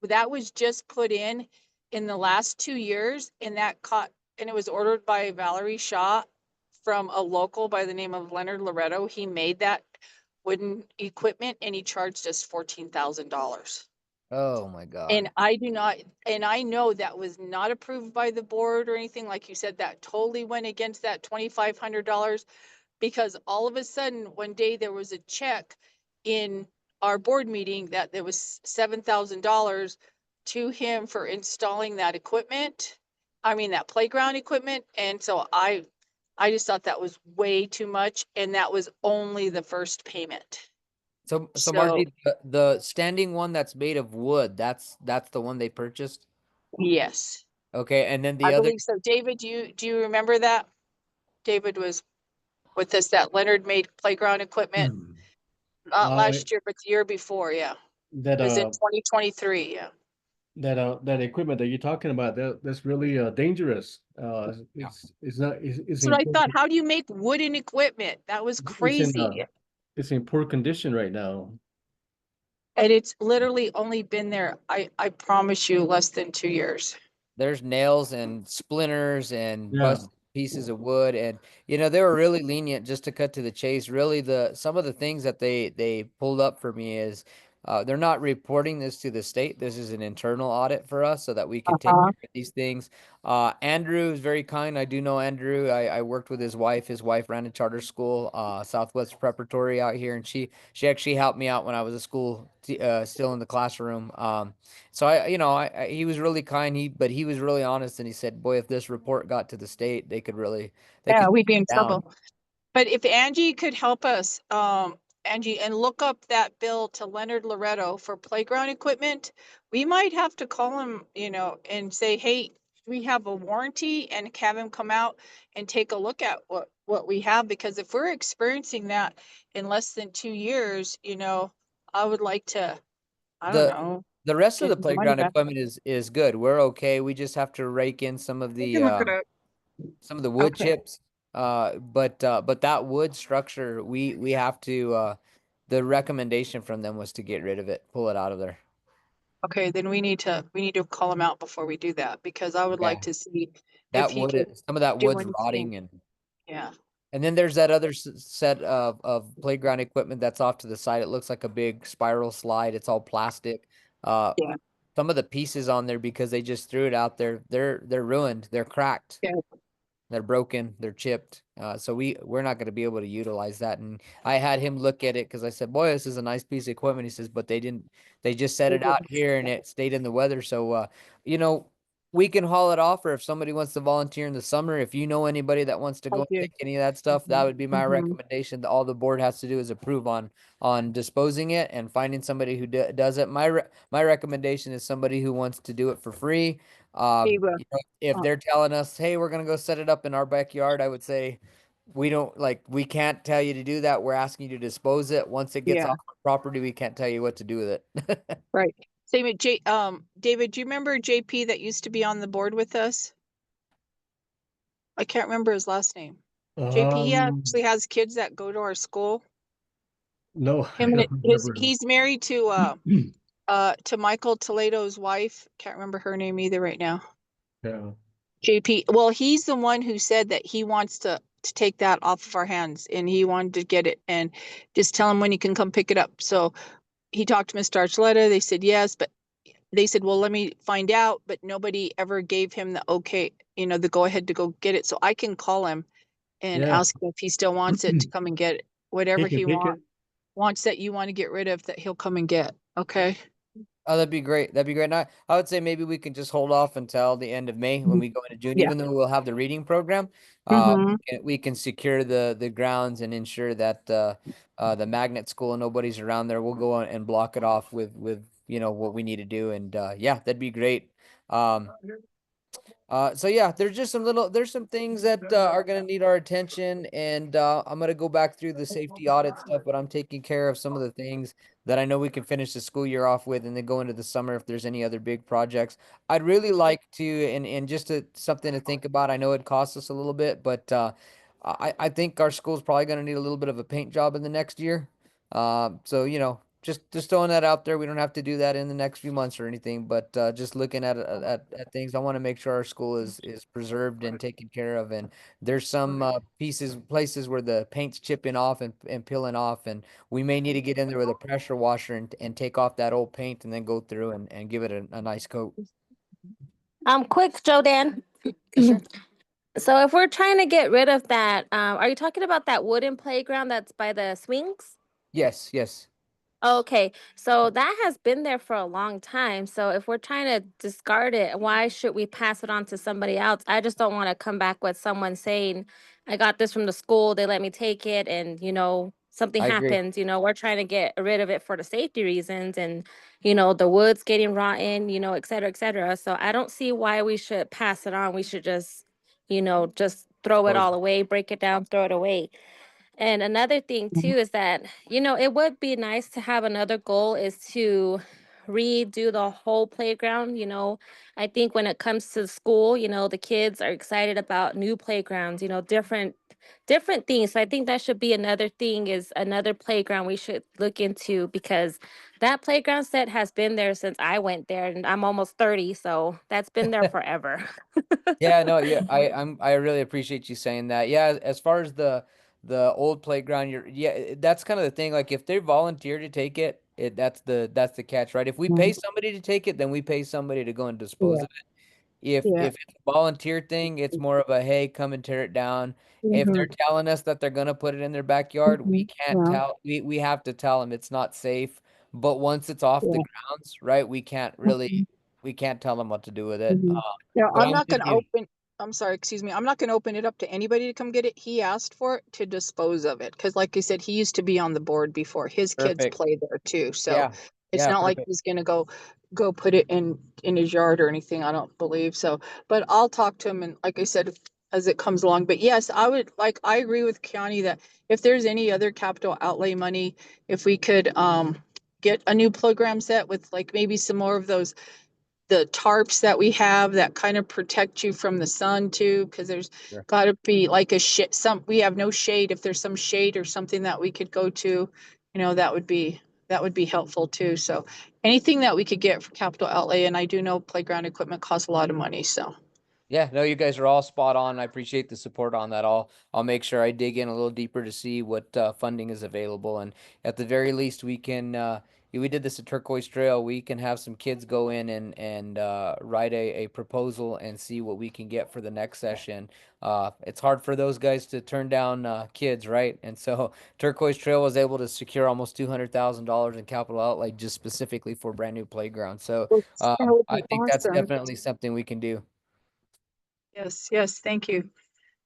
that was just put in the last 2 years, and and it was ordered by Valerie Shaw from a local by the name of Leonard Loretto. He made that wooden equipment and he charged us $14,000. Oh my God. And I do not, and I know that was not approved by the board or anything. Like you said, that totally went against that $2,500 because all of a sudden one day there was a check in our board meeting that there was $7,000 to him for installing that equipment. I mean, that playground equipment. And so I just thought that was way too much. And that was only the first payment. So So Margie, the standing one that's made of wood, that's the one they purchased? yes, Okay, and then I the other, believe so. David, do you remember that? David was with us, that Leonard made playground equipment, not I last year, but the year before. Yeah. that It was in 2023. Yeah. that equipment that you're talking about, that's really dangerous. Yeah. It's So in I thought, how do you make wooden equipment? That was it's in crazy. it's in poor condition right now. And it's literally only been there, I promise you, less than 2 years. there's nails and splinters and Yeah. busted pieces of wood, and they were really lenient. Just to cut to the chase, really, the some of the things that they pulled up for me is they're not reporting this to the state. This is an internal audit for us so that we can take Uh-huh. care of these things. Andrew is very kind. I do know Andrew. I worked with his wife. His wife ran a charter school, Southwest Preparatory out here, and she actually helped me out when I was a school still in the classroom. So he was really kind. He was really honest, and he said, "Boy, if this report got to the state, they Yeah, could we'd take be it in down." trouble. But if Angie could help us, Angie, and look up that bill to Leonard Loretto for playground equipment, we might have to call him, and say, hey, we have a warranty, and have him come out and take a look at what we have. Because if we're experiencing that in less than 2 years, I would like to, I don't The know, the rest of get the the money playground back. equipment is good. We're okay. We just have to rake in We can look it up. some of the wood Okay. chips. But that wood structure, we have to. The recommendation from them was to get rid of it, pull it out of there. Okay, then we need to call him out before we do that, because I would like Yeah, to see if that he wood, can some of that do wood's anything. rotting, and Yeah. then there's that other set of playground equipment that's off to the side. It looks like a big spiral slide. It's all plastic. Uh, Yeah. some of the pieces on there, because they just threw it out there, they're ruined. They're cracked. Yeah. They're broken. They're chipped. So we're not going to be able to utilize that. And I had him look at it because I said, "Boy, this is a nice piece of equipment." He says, "But they didn't. They just set it out here and it stayed in the weather." So you know, we can haul it off, or if somebody wants to volunteer in the summer, if you know anybody that wants to I go and do. take any of that stuff, that would be my Mhm. recommendation. All the board has to do is approve on disposing it and finding somebody who does it. My recommendation is somebody who wants to do it for free. Ava, If uh, they're telling us, "Hey, we're gonna go set it up in our backyard," I would say, we can't tell you to do that. We're asking you to dispose it. Once it gets yeah, off our property, we can't tell you what to do with it. right. Same with David, do you remember JP that used to be on the board with us? I can't remember his last name. JP, he Um, actually has kids that go to our school. no, I Him and don't remember. he's married to Michael Toledo's wife. Can't remember her name either right now. Yeah, JP, well, he's the one who said that he wants to take that off of our hands, and he wanted to get it, and just tell him when he can come pick it up. So he talked to Mr. Archuleta. They said yes, but they said, well, let me find out. But nobody ever gave him the okay, the go ahead to go get it. So I can call him and yeah. ask him if he still wants it to come and get it. He Whatever can he take it. wants that you want to get rid of, that he'll come and get. Okay. Oh, that'd be great. That'd be great. And I would say maybe we can just hold off until the end of May when we go into June, Yeah. even though we'll have the reading program. Mm-hmm. We can secure the grounds and ensure that the magnet school and nobody's around there. We'll go on and block it off with what we need to do, and yeah, that'd be great. Um, so yeah, there's some things that are gonna need our attention, and I'm gonna go back through the safety audit stuff, but I'm taking care of some of the things that I know we can finish the school year off with, and then go into the summer if there's any other big projects. I'd really like to, and just something to think about. I know it costs us a little bit, but I think our school's probably gonna need a little bit of a paint job in the next year. So just throwing that out there. We don't have to do that in the next few months or anything, but just looking at things, I want to make sure our school is preserved and taken care of. And there's some places where the paint's chipping off and peeling off, and we may need to get in there with a pressure washer and take off that old paint and then go through and give it a nice coat. Quick, Joe Dan. Yes, sir. So if we're trying to get rid of that, are you talking about that wooden playground that's by the swings? Yes, yes. Okay, so that has been there for a long time. So if we're trying to discard it, why should we pass it on to somebody else? I just don't want to come back with someone saying, I got this from the school, they let me take it, and something I agree. happens. We're trying to get rid of it for the safety reasons and the wood's getting rotten, et cetera, et cetera. So I don't see why we should pass it on. We should just throw it Dispose. all away, break it down, throw it away. And another thing too is that, it would be nice to have another goal is to redo the whole playground. I think when it comes to school, the kids are excited about new playgrounds, different things. So I think that should be another thing is another playground we should look into because that playground set has been there since I went there and I'm almost 30, so that's been there forever. Yeah, no, yeah, I really appreciate you saying that. Yeah, as far as the old playground, that's kind of the thing. Like if they volunteer to take it, that's the catch, right? If we pay somebody to take it, then we pay somebody to go and dispose Yeah, of it. If it's a volunteer thing, it's more of a hey, come and tear it down. If mhm, they're telling us that they're gonna put it in their backyard, we mhm, can't yeah, tell. We have to tell them it's not safe. But once it's off the yeah. grounds, right, Mhm, we can't tell them what to do with it. mhm. Yeah, But I'm I'm not with gonna you. open, I'm sorry, excuse me. I'm not gonna open it up to anybody to come get it. He asked for it to dispose of it. Cause like I said, he used to be on the board before. His kids Perfect. play there too. So Yeah. it's Yeah, not like perfect. he's gonna go put it in his yard or anything. I don't believe so. But I'll talk to him and like I said, as it comes along. But yes, I agree with Keani that if there's any other capital outlay money, if we could get a new program set with like maybe some more of those the tarps that we have that kind of protect you from the sun too, because there's Sure. got to be like a shit. We have no shade. If there's some shade or something that we could go to, that would be helpful too. So anything that we could get for capital outlay, and I do know playground equipment costs a lot of money. So Yeah, no, you guys are all spot on. I appreciate the support on that. I'll make sure I dig in a little deeper to see what funding is available, and at the very least, we can. We did this at Turquoise Trail. We can have some kids go in and write a proposal and see what we can get for the next session. It's hard for those guys to turn down kids, right? And so Turquoise Trail was able to secure almost $200,000 in capital outlay just specifically for brand new playground. So that would I be think that's awesome. definitely something we can do. Yes, yes, thank you.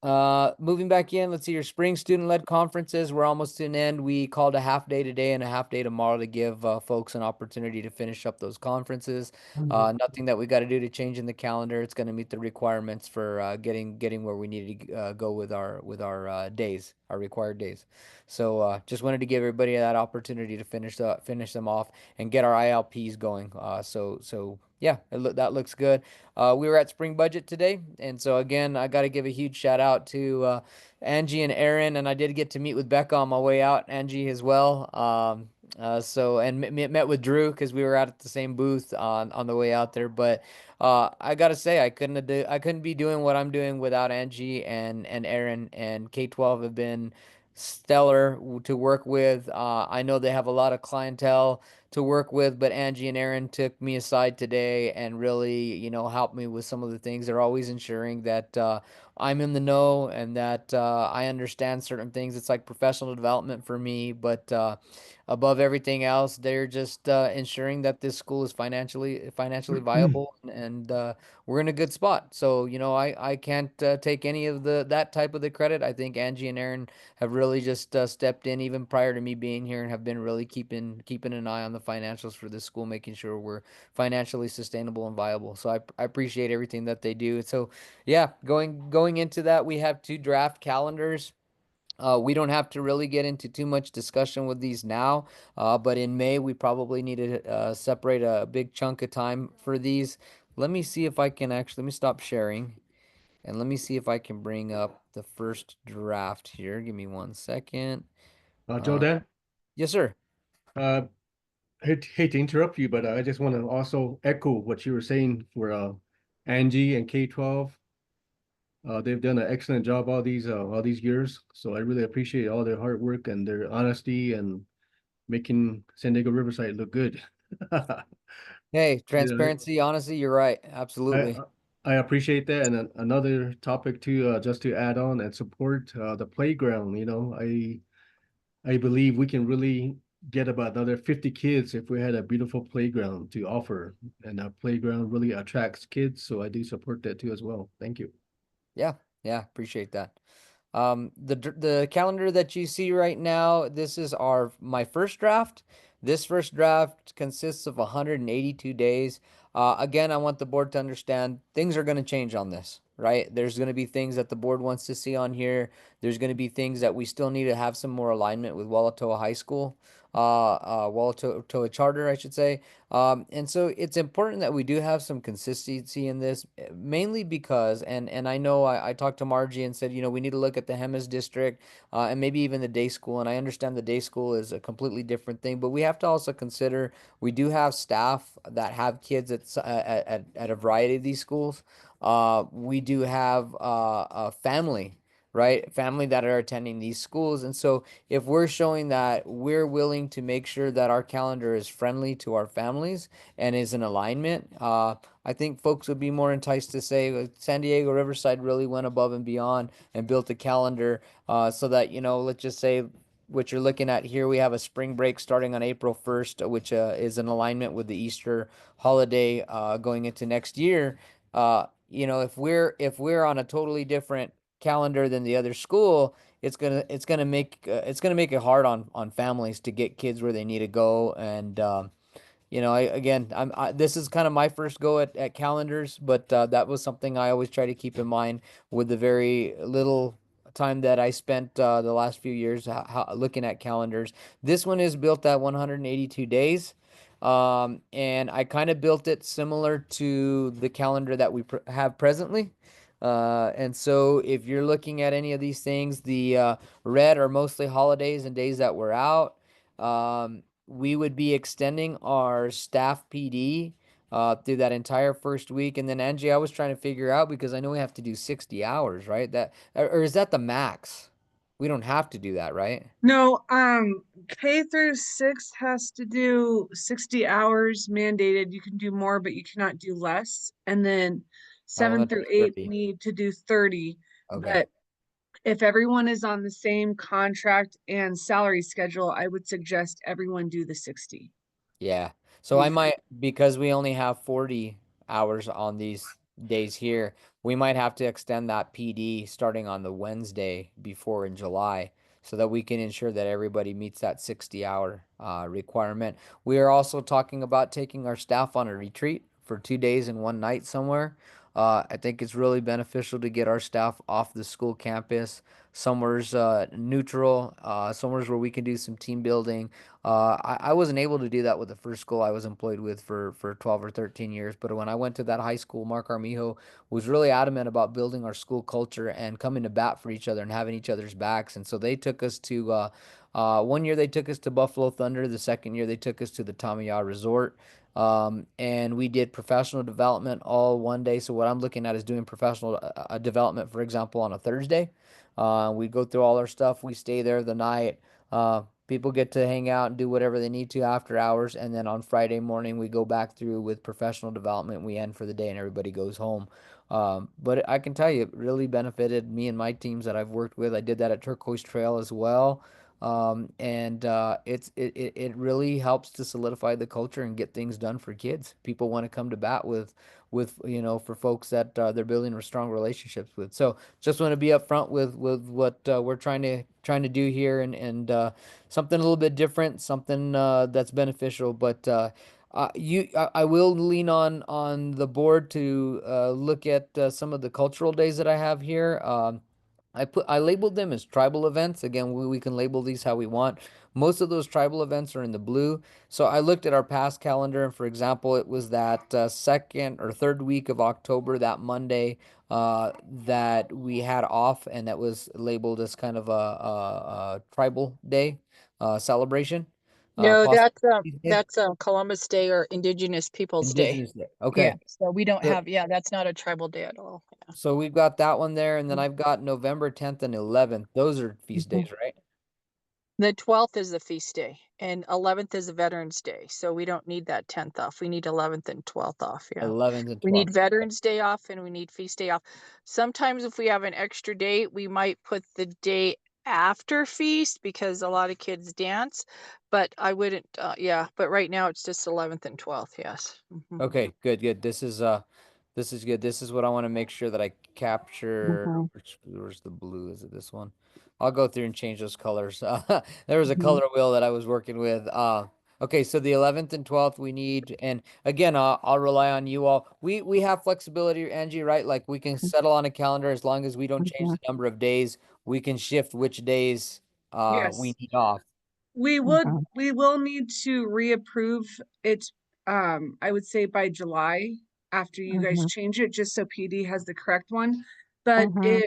Moving back in, let's see your spring student-led conferences. We're almost to an end. We called a half day today and a half day tomorrow to give folks an opportunity to finish up those conferences. Nothing that we got to do to change in the calendar. It's going to meet the requirements for getting where we need to go with our days, our required days. So just wanted to give everybody that opportunity to finish them off and get our ILPs going. So yeah, that looks good. We were at spring budget today, and so again, I got to give a huge shout out to Angie and Aaron, and I did get to meet with Becca on my way out, Angie as well. Met with Drew because we were out at the same booth on the way out there. But I gotta say, I couldn't be doing what I'm doing without Angie and Aaron, and K-12 have been stellar to work with. I know they have a lot of clientele to work with, but Angie and Aaron took me aside today and really, helped me with some of the things. They're always ensuring that I'm in the know and that I understand certain things. It's like professional development for me, but above everything else, they're just ensuring that this school is financially viable and we're in a good spot. So, I can't take any of that type of the credit. I think Angie and Aaron have really just stepped in even prior to me being here and have been really keeping an eye on the financials for this school, making sure we're financially sustainable and viable. So I appreciate everything that they do. So yeah, going into that, we have two draft calendars. We don't have to really get into too much discussion with these now, but in May we probably need to separate a big chunk of time for these. Let me see if I can let me stop sharing and let me see if I can bring up the first draft here. Give me 1 second. Joe Dan, Yes, sir. uh, hate to interrupt you, but I just want to also echo what you were saying for Angie and K-12. They've done an excellent job all these years. So I really appreciate all their hard work and their honesty and making San Diego Riverside look good. Hey, Yeah, transparency, honesty, you're right. I Absolutely. I appreciate that. And another topic too, just to add on and support the playground. I believe we can really get about another 50 kids if we had a beautiful playground to offer, and our playground really attracts kids. So I do support that too as well. Thank you. Yeah, yeah, appreciate that. The calendar that you see right now, this is my first draft. This first draft consists of 182 days. Again, I want the board to understand things are going to change on this, right? There's going to be things that the board wants to see on here. There's going to be things that we still need to have some more alignment with Walatoa High School, Walatoa Charter, I should say. And so it's important that we do have some consistency in this, mainly because, and I know I talked to Margie and said, we need to look at the Hemis district and maybe even the day school. And I understand the day school is a completely different thing, but we have to also consider we do have staff that have kids at a variety of these schools. We do have a family, right? Family that are attending these schools. And so if we're showing that we're willing to make sure that our calendar is friendly to our families and is in alignment, I think folks would be more enticed to say San Diego Riverside really went above and beyond and built a calendar so that, let's just say what you're looking at here, we have a spring break starting on April 1st, which is in alignment with the Easter holiday going into next year. If we're on a totally different calendar than the other school, it's gonna make it hard on families to get kids where they need to go. And this is kind of my first go at calendars, but that was something I always try to keep in mind with the very little time that I spent the last few years looking at calendars. This one is built at 182 days. And I kind of built it similar to the calendar that we have presently. And so if you're looking at any of these things, the red are mostly holidays and days that we're out. We would be extending our staff PD through that entire first week. And then Angie, I was trying to figure out because I know we have to do 60 hours, right? Or is that the max? We don't have to do that, right? No, K through 6 has to do 60 hours mandated. You can do more, but you cannot do less. And then I want 7 to through do 8 30. need to do 30. Okay. But if everyone is on the same contract and salary schedule, I would suggest everyone do the 60. Yeah. So I might, because we only have 40 hours on these days here, we might have to extend that PD starting on the Wednesday before in July so that we can ensure that everybody meets that 60-hour requirement. We are also talking about taking our staff on a retreat for 2 days and one night somewhere. I think it's really beneficial to get our staff off the school campus. Somewhere's neutral, somewhere's where we can do some team building. I wasn't able to do that with the first school I was employed with for 12 or 13 years. But when I went to that high school, Mark Armijo was really adamant about building our school culture and coming to bat for each other and having each other's backs. And so they took us to, one year they took us to Buffalo Thunder. The second year they took us to the Tamiya Resort. And we did professional development all one day. So what I'm looking at is doing professional development, for example, on a Thursday. We go through all our stuff. We stay there the night. People get to hang out and do whatever they need to after hours. And then on Friday morning, we go back through with professional development. We end for the day and everybody goes home. But I can tell you, it really benefited me and my teams that I've worked with. I did that at Turquoise Trail as well. And it really helps to solidify the culture and get things done for kids. People want to come to bat with for folks that they're building strong relationships with. So just want to be upfront with what we're trying to do here, and something a little bit different, something that's beneficial. But I will lean on the board to look at some of the cultural days that I have here. I labeled them as tribal events. Again, we can label these how we want. Most of those tribal events are in the blue. So I looked at our past calendar, and for example, it was that second or third week of October, that Monday, that we had off, and that was labeled as kind of a tribal day celebration. No, possibly that's Columbus Day or Indigenous Peoples Day. Indigenous Day. Yeah, Okay. so we don't So, have, yeah, that's not a tribal day at all. Yeah. so we've got that one there, and then I've got November 10th and 11th. Those are feast Mhm. days, right? The 12th is the feast day and 11th is a Veterans Day. So we don't need that 10th off. We need 11th and 12th off. Yeah. 11th and We need 12th. Veterans Day off and we need feast day off. Sometimes if we have an extra date, we might put the day after feast because a lot of kids dance, but I wouldn't, yeah, but right now it's just 11th and 12th. Yes. Mhm. Okay, good. This is good. This is what I want to make sure that I capture. Mhm. Where's the blue? Is it this one? I'll go through and change those colors. There was a Mhm. color wheel that I was working with. Okay, so the 11th and 12th we need, and again, I'll rely on you all. We have flexibility, Angie, right? Like we can settle on a calendar as long as we don't change Mhm. the number of days. We can shift which days we Yes. need off. Mhm. We will need to reapprove it, I would say by July, after you guys Mhm. change it, just so PD has the correct one. But Mhm.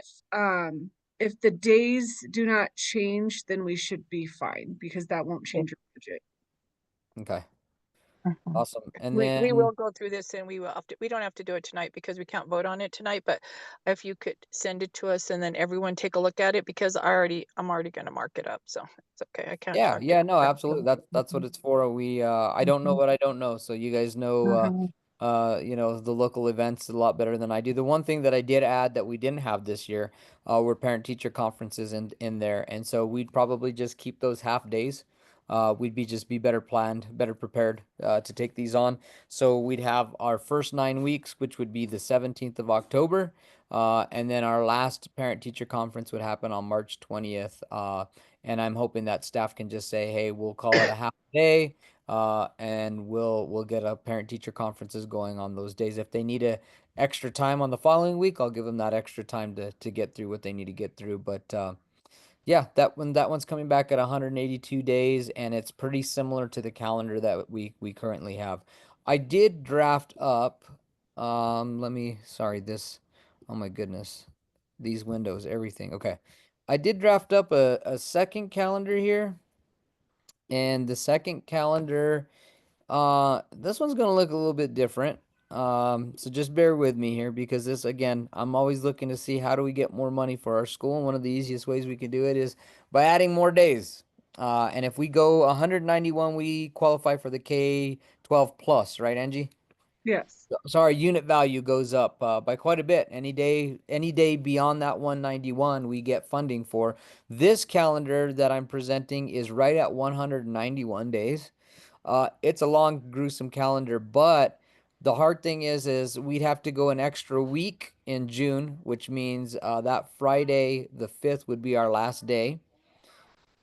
if the days do not change, then we should be fine, because that won't Okay. change your budget. Okay, Mhm. awesome. And We then will go through this and we will have to, we don't have to do it tonight because we can't vote on it tonight, but if you could send it to us and then everyone take a look at it because I'm already gonna mark it up, so it's okay. I can't yeah, track it. yeah, no, absolutely. That's what Mhm. it's for. I don't know Mhm. what I don't know, so you guys know Mhm. the local events a lot better than I do. The one thing that I did add that we didn't have this year were parent teacher conferences in there, and so we'd probably just keep those half days. We'd be better planned, better prepared to take these on. So we'd have our first 9 weeks, which would be the 17th of October, and then our last parent teacher conference would happen on March 20th. And I'm hoping that staff can just say, hey, we'll call it a half day, and we'll get a parent teacher conferences going on those days. If they need a extra time on the following week, I'll give them that extra time to get through what they need to get through. But yeah, that one's coming back at 182 days, and it's pretty similar to the calendar that we currently have. I did draft up. Let me. Sorry, this. Oh my goodness, these windows, everything. Okay, I did draft up a second calendar here, and the second calendar this one's gonna look a little bit different. So just bear with me here because this again, I'm always looking to see how do we get more money for our school, and one of the easiest ways we can do it is by adding more days. And if we go 191, we qualify for the K-12 plus, right, Angie? Yes. So our unit value goes up by quite a bit. Any day beyond that 191, we get funding for. This calendar that I'm presenting is right at 191 days. It's a long, gruesome calendar, but the hard thing is we'd have to go an extra week in June, which means that Friday, the 5th, would be our last day.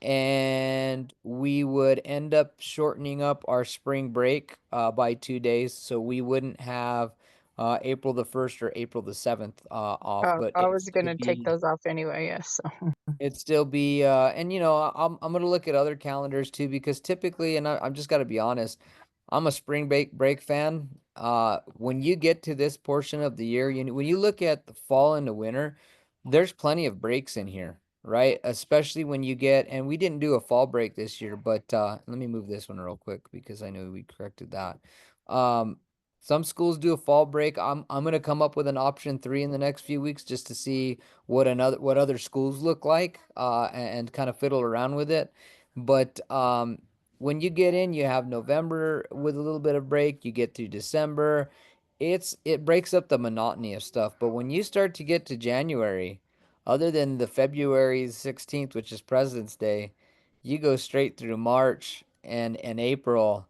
And we would end up shortening up our spring break by 2 days. So we wouldn't have April the 1st or April the 7th off, but I it'd was still gonna take be those off anyway, yes. It'd still be, and I'm gonna look at other calendars too because typically, and I'm just gotta be honest, I'm a spring break fan. When you get to this portion of the year, when you look at the fall and the winter, there's plenty of breaks in here, right? Especially when you get, and we didn't do a fall break this year, but let me move this one real quick because I know we corrected that. Um, some schools do a fall break. I'm gonna come up with an option three in the next few weeks just to see what other schools look like and kind of fiddle around with it. But when you get in, you have November with a little bit of break. You get through December. It breaks up the monotony of stuff. But when you start to get to January, other than the February 16th, which is President's Day, you go straight through March and April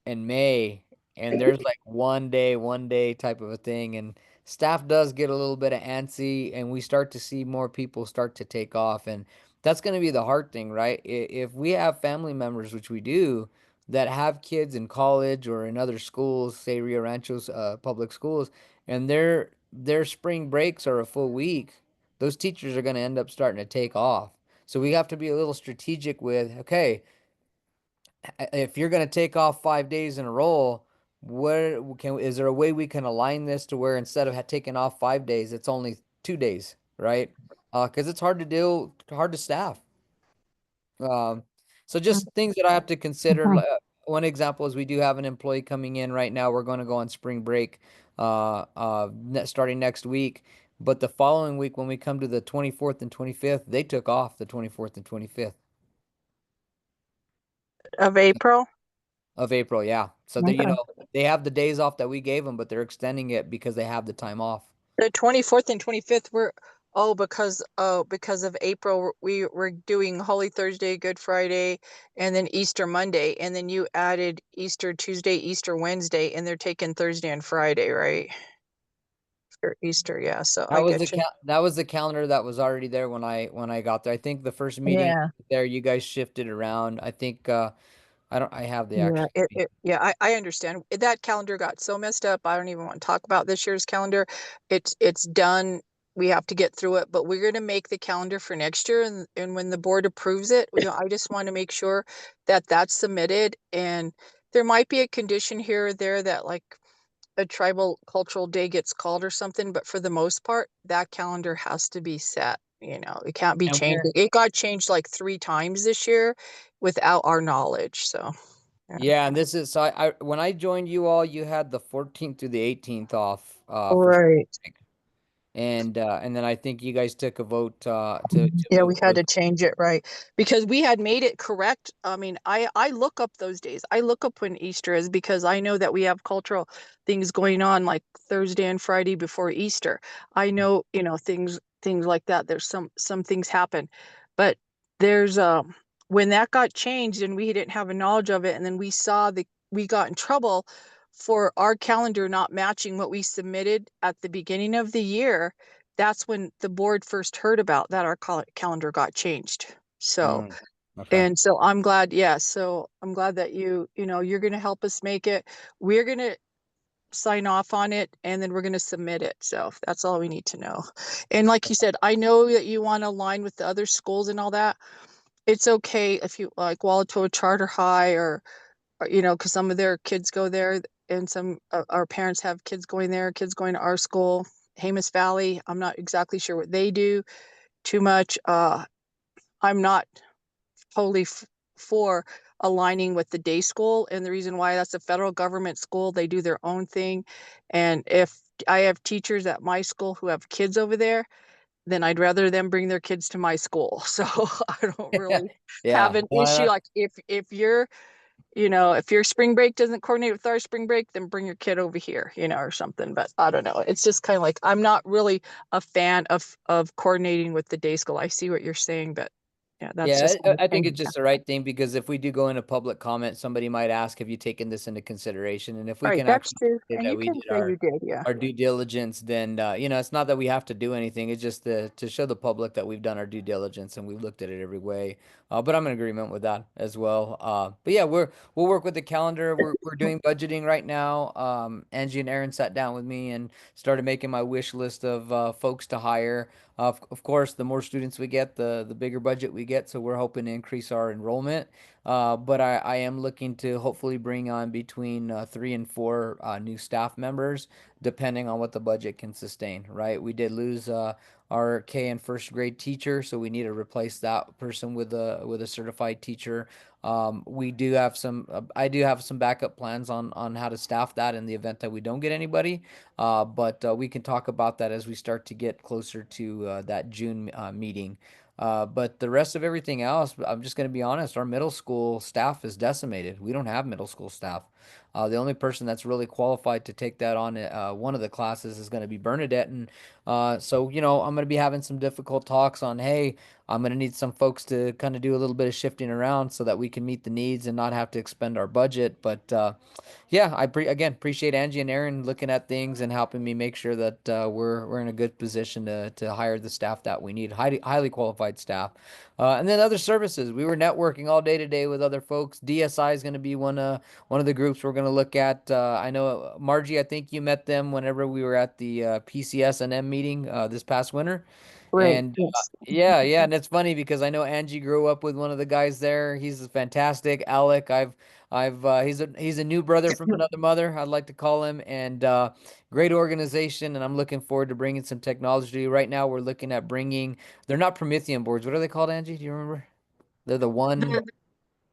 in May, and there's like one day type of a thing, and staff does get a little bit of antsy, and we start to see more people start to take off, and that's going to be the hard thing, right? If we have family members, which we do, that have kids in college or in other schools, say Rio Rancho's public schools, and their spring breaks are a full week, those teachers are going to end up starting to take off. So we have to be a little strategic with, okay, if you're going to take off 5 days in a row, is there a way we can align this to where instead of taking off 5 days, it's only 2 days, right? Because it's hard to staff. Um, So just things that I have to consider. One example is we do have an employee coming in right now. We're going to go on spring break, starting next week. But the following week, when we come to the 24th and 25th, they took off the 24th and 25th Of April. of April. Yeah. So they, Okay. they have the days off that we gave them, but they're extending it because they have the time off. The 24th and 25th were, because of April, we were doing Holy Thursday, Good Friday, and then Easter Monday, and then you added Easter Tuesday, Easter Wednesday, and they're taking Thursday and Friday, right? For Easter, yeah. So I get you. That was the calendar that was already there when I got there. I think the first meeting Yeah. there, you guys shifted around. I think I have the Yeah, actual yeah, I understand. That calendar got so messed up. I don't even want to talk about this year's calendar. It's done. We have to get through it, but we're going to make the calendar for next year, and when the board approves it, I just want to make sure that that's submitted. And there might be a condition here or there that like a tribal cultural day gets called or something, but for the most part, that calendar has to be set. It can't be and changed. It got changed like 3 times this year without our knowledge. So. Yeah, and this is so I when I joined you all, you had the 14th through the 18th off for spring Right. break. And then I think you guys took a vote to Yeah, move we had those. to change it, right? Because we had made it correct. I mean, I look up those days. I look up when Easter is because I know that we have cultural things going on like Thursday and Friday before Easter. I know, things like that. There's some things happen. But there's when that got changed and we didn't have a knowledge of it, and then we got in trouble for our calendar not matching what we submitted at the beginning of the year. That's when the board first heard about that our calendar got changed. So, Mm, okay. and so I'm glad, yeah. So I'm glad that you're going to help us make it. We're going to sign off on it and then we're going to submit it. So that's all we need to know. And like you said, I know that you want to align with the other schools and all that. It's okay if you like Walatoa Charter High or because some of their kids go there, and some our parents have kids going there, kids going to our school, Hamus Valley. I'm not exactly sure what they do too much. I'm not totally for aligning with the day school, and the reason why, that's a federal government school. They do their own thing, and if I have teachers at my school who have kids over there, then I'd rather them bring their kids to my school. So I don't really have Yeah. an No, issue. Like if your spring break doesn't coordinate with our spring break, then bring your kid over here, or something. But I don't know. It's just kind of like, I'm not really a fan of coordinating with the day school. I see what you're saying, but yeah, that's Yeah, just my I think it's opinion. just the right thing because if we do go into public comment, somebody might ask, have you taken this into consideration? And if we Right, can that's actually true. say And that you we can did say you did, yeah. our due diligence, then it's not that we have to do anything. It's just to show the public that we've done our due diligence and we've looked at it every way. But I'm in agreement with that as well. But yeah, we'll work with the calendar. We're doing budgeting right now. Angie and Aaron sat down with me and started making my wish list of folks to hire. Of course, the more students we get, the bigger budget we get. So we're hoping to increase our enrollment. But I am looking to hopefully bring on between 3 and 4 new staff members, depending on what the budget can sustain. Right? We did lose our K and first grade teacher, so we need to replace that person with a certified teacher. We do have I do have some backup plans on how to staff that in the event that we don't get anybody. But we can talk about that as we start to get closer to that June meeting. But the rest of everything else, I'm just going to be honest, our middle school staff is decimated. We don't have middle school staff. The only person that's really qualified to take that on one of the classes is going to be Bernadette. And so, I'm going to be having some difficult talks on, hey, I'm going to need some folks to kind of do a little bit of shifting around so that we can meet the needs and not have to expend our budget. But yeah, again appreciate Angie and Aaron looking at things and helping me make sure that we're in a good position to hire the staff that we need, highly qualified staff. And then other services, we were networking all day today with other folks. DSI is going to be one of the groups we're going to look at. I know Margie, I think you met them whenever we were at the PCS and M meeting this past winter. Right, And yes. yeah, and it's funny because I know Angie grew up with one of the guys there. He's fantastic, Alec. He's a new brother from another mother, I'd like to call him, and great organization. And I'm looking forward to bringing some technology. Right now, we're looking at bringing. They're not Promethean boards. What are they called, Angie? Do you remember? They're the one.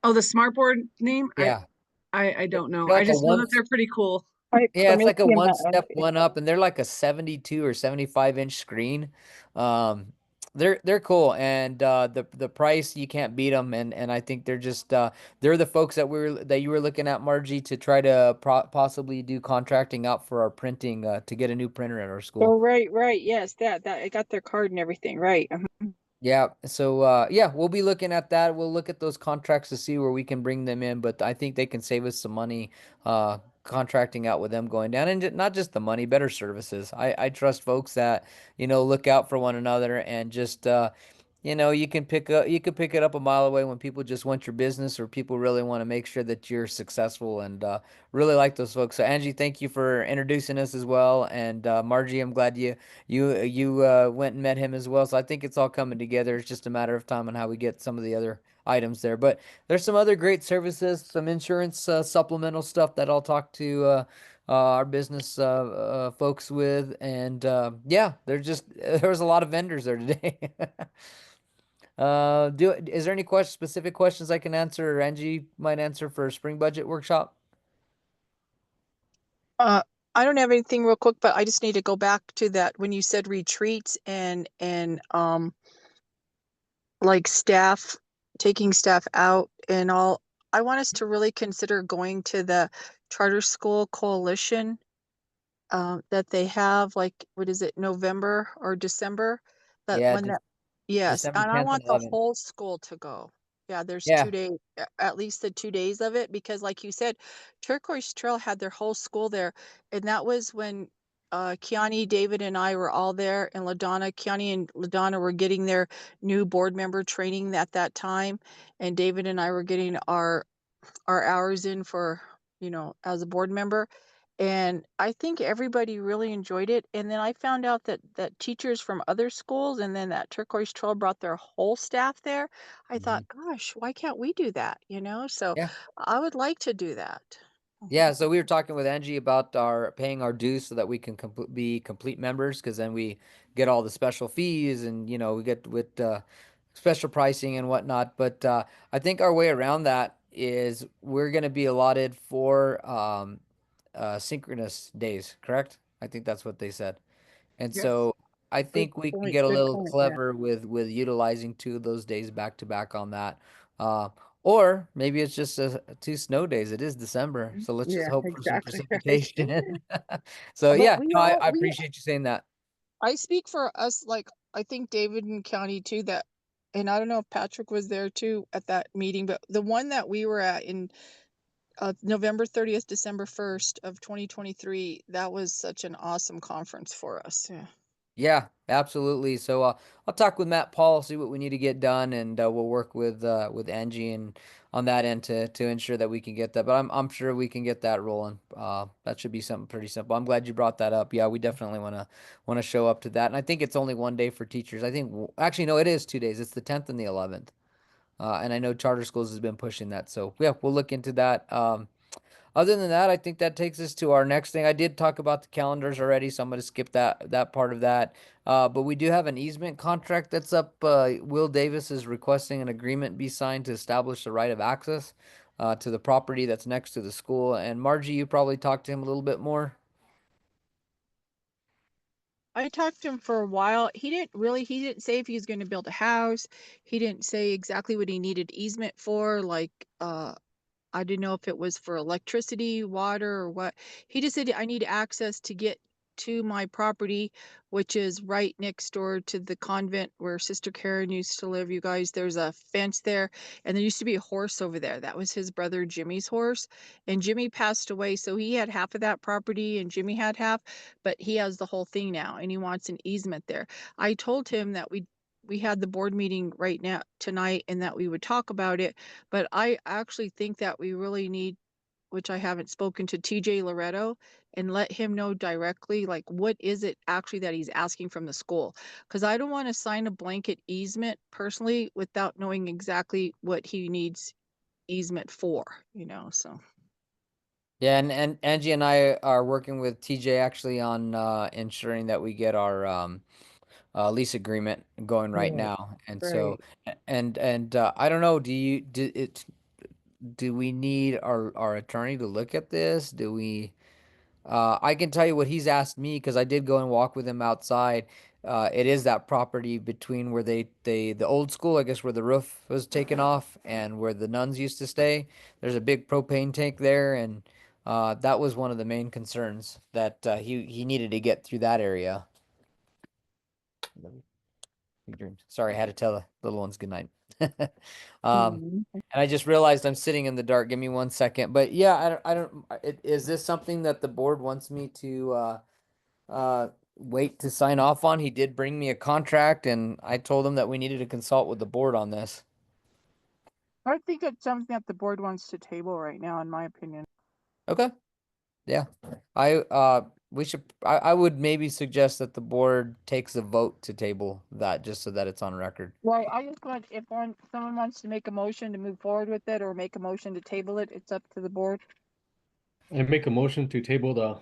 Oh, the smartboard name? Yeah. I don't know. They're I like a just know one that they're pretty cool. Yeah, it's like a Promethean one that one step too. one up, and they're like a 72 or 75-inch screen. Um, they're cool, and the price you can't beat them, and I think they're just they're the folks that you were looking at, Margie, to try to possibly do contracting out for our printing to get a new printer at our school. Oh, right. Yes, that I got their card and everything. Right. Yeah, so yeah, we'll be looking at that. We'll look at those contracts to see where we can bring them in, but I think they can save us some money contracting out with them going down, and not just the money, better services. I trust folks that, look out for one another, and just you can pick it up a mile away when people just want your business, or people really want to make sure that you're successful, and really like those folks. So Angie, thank you for introducing us as well, and Margie, I'm glad you went and met him as well. So I think it's all coming together. It's just a matter of time on how we get some of the other items there. But there's some other great services, some insurance supplemental stuff that I'll talk to our business folks with, and yeah, there was a lot of vendors there today. Is there any specific questions I can answer, or Angie might answer for a spring budget workshop? Uh, I don't have anything real quick, but I just need to go back to that when you said retreats and like staff, taking staff out and all. I want us to really consider going to the charter school coalition that they have, like, what is it, November or December? That Yeah, one that, yes, December and I 10th and want the 11th. whole school to go. Yeah, there's Yeah. 2 days, at least the 2 days of it, because like you said, Turquoise Trail had their whole school there. And that was when Kiani, David, and I were all there, and LaDonna, Kiani and LaDonna were getting their new board member training at that time. And David and I were getting our hours in for, as a board member. And I think everybody really enjoyed it. And then I found out that teachers from other schools and then that Turquoise Trail brought their whole staff there. I thought, Mhm. gosh, why can't we do that? So Yeah. I would like to do that. Yeah, so we were talking with Angie about our paying our dues so that we can be complete members, because then we get all the special fees, and we get with special pricing and whatnot. But I think our way around that is we're going to be allotted 4 synchronous days, correct? I think that's what they said. And Yes. so I Good think we can point. get a Good little point. Yeah. clever with utilizing 2 of those days back to back on that. Uh, or maybe it's just 2 snow days. It is December, so let's just Yeah, hope for some exactly. Right. precipitation. So But yeah, no, I appreciate you saying that. I speak for us, like, I think David and County too, that, and I don't know if Patrick was there too at that meeting, but the one that we were at in November 30th, December 1st of 2023, that was such an awesome conference for us. Yeah. Yeah, absolutely. So I'll talk with Matt Paul, see what we need to get done, and we'll work with Angie and on that end to ensure that we can get that. But I'm sure we can get that rolling. That should be something pretty simple. I'm glad you brought that up. Yeah, we definitely wanna show up to that. And I think it's only one day for teachers. I think actually no, it is 2 days. It's the 10th and the 11th. And I know charter schools has been pushing that. So yeah, we'll look into that. Other than that, I think that takes us to our next thing. I did talk about the calendars already, so I'm going to skip that part of that. But we do have an easement contract that's up. Will Davis is requesting an agreement be signed to establish the right of access to the property that's next to the school. And Margie, you probably talked to him a little bit more. I talked to him for a while. He didn't say if he was going to build a house. He didn't say exactly what he needed easement for. Like, I didn't know if it was for electricity, water, or what. He just said, I need access to get to my property, which is right next door to the convent where Sister Karen used to live. You guys, there's a fence there, and there used to be a horse over there. That was his brother Jimmy's horse, and Jimmy passed away. So he had half of that property, and Jimmy had half, but he has the whole thing now, and he wants an easement there. I told him that we had the board meeting right now tonight and that we would talk about it, but I actually think that we really need, which I haven't spoken to TJ Loretto, and let him know directly, like, what is it actually that he's asking from the school? Because I don't want to sign a blanket easement personally without knowing exactly what he needs easement for, so. Yeah, and Angie and I are working with TJ actually on ensuring that we get our lease agreement going right Right, now. And so right. and I don't know, do do we need our attorney to look at this? Do we? I can tell you what he's asked me because I did go and walk with him outside. It is that property between where the old school, I guess, where the roof was taken off and where the nuns used to stay. There's a big propane tank there, and that was one of the main concerns that he needed to get through that area. Big dreams. Sorry, I had to tell the little ones good night. And I just realized I'm sitting in the dark. Give me 1 second. But yeah, is this something that the board wants me to wait to sign off on? He did bring me a contract, and I told him that we needed to consult with the board on this. I think it's something that the board wants to table right now, in my opinion. Okay. Yeah. I would maybe suggest that the board takes a vote to table that just so that it's on record. Right, I just want, if someone wants to make a motion to move forward with it or make a motion to table it, it's up to the board. I make a motion to table the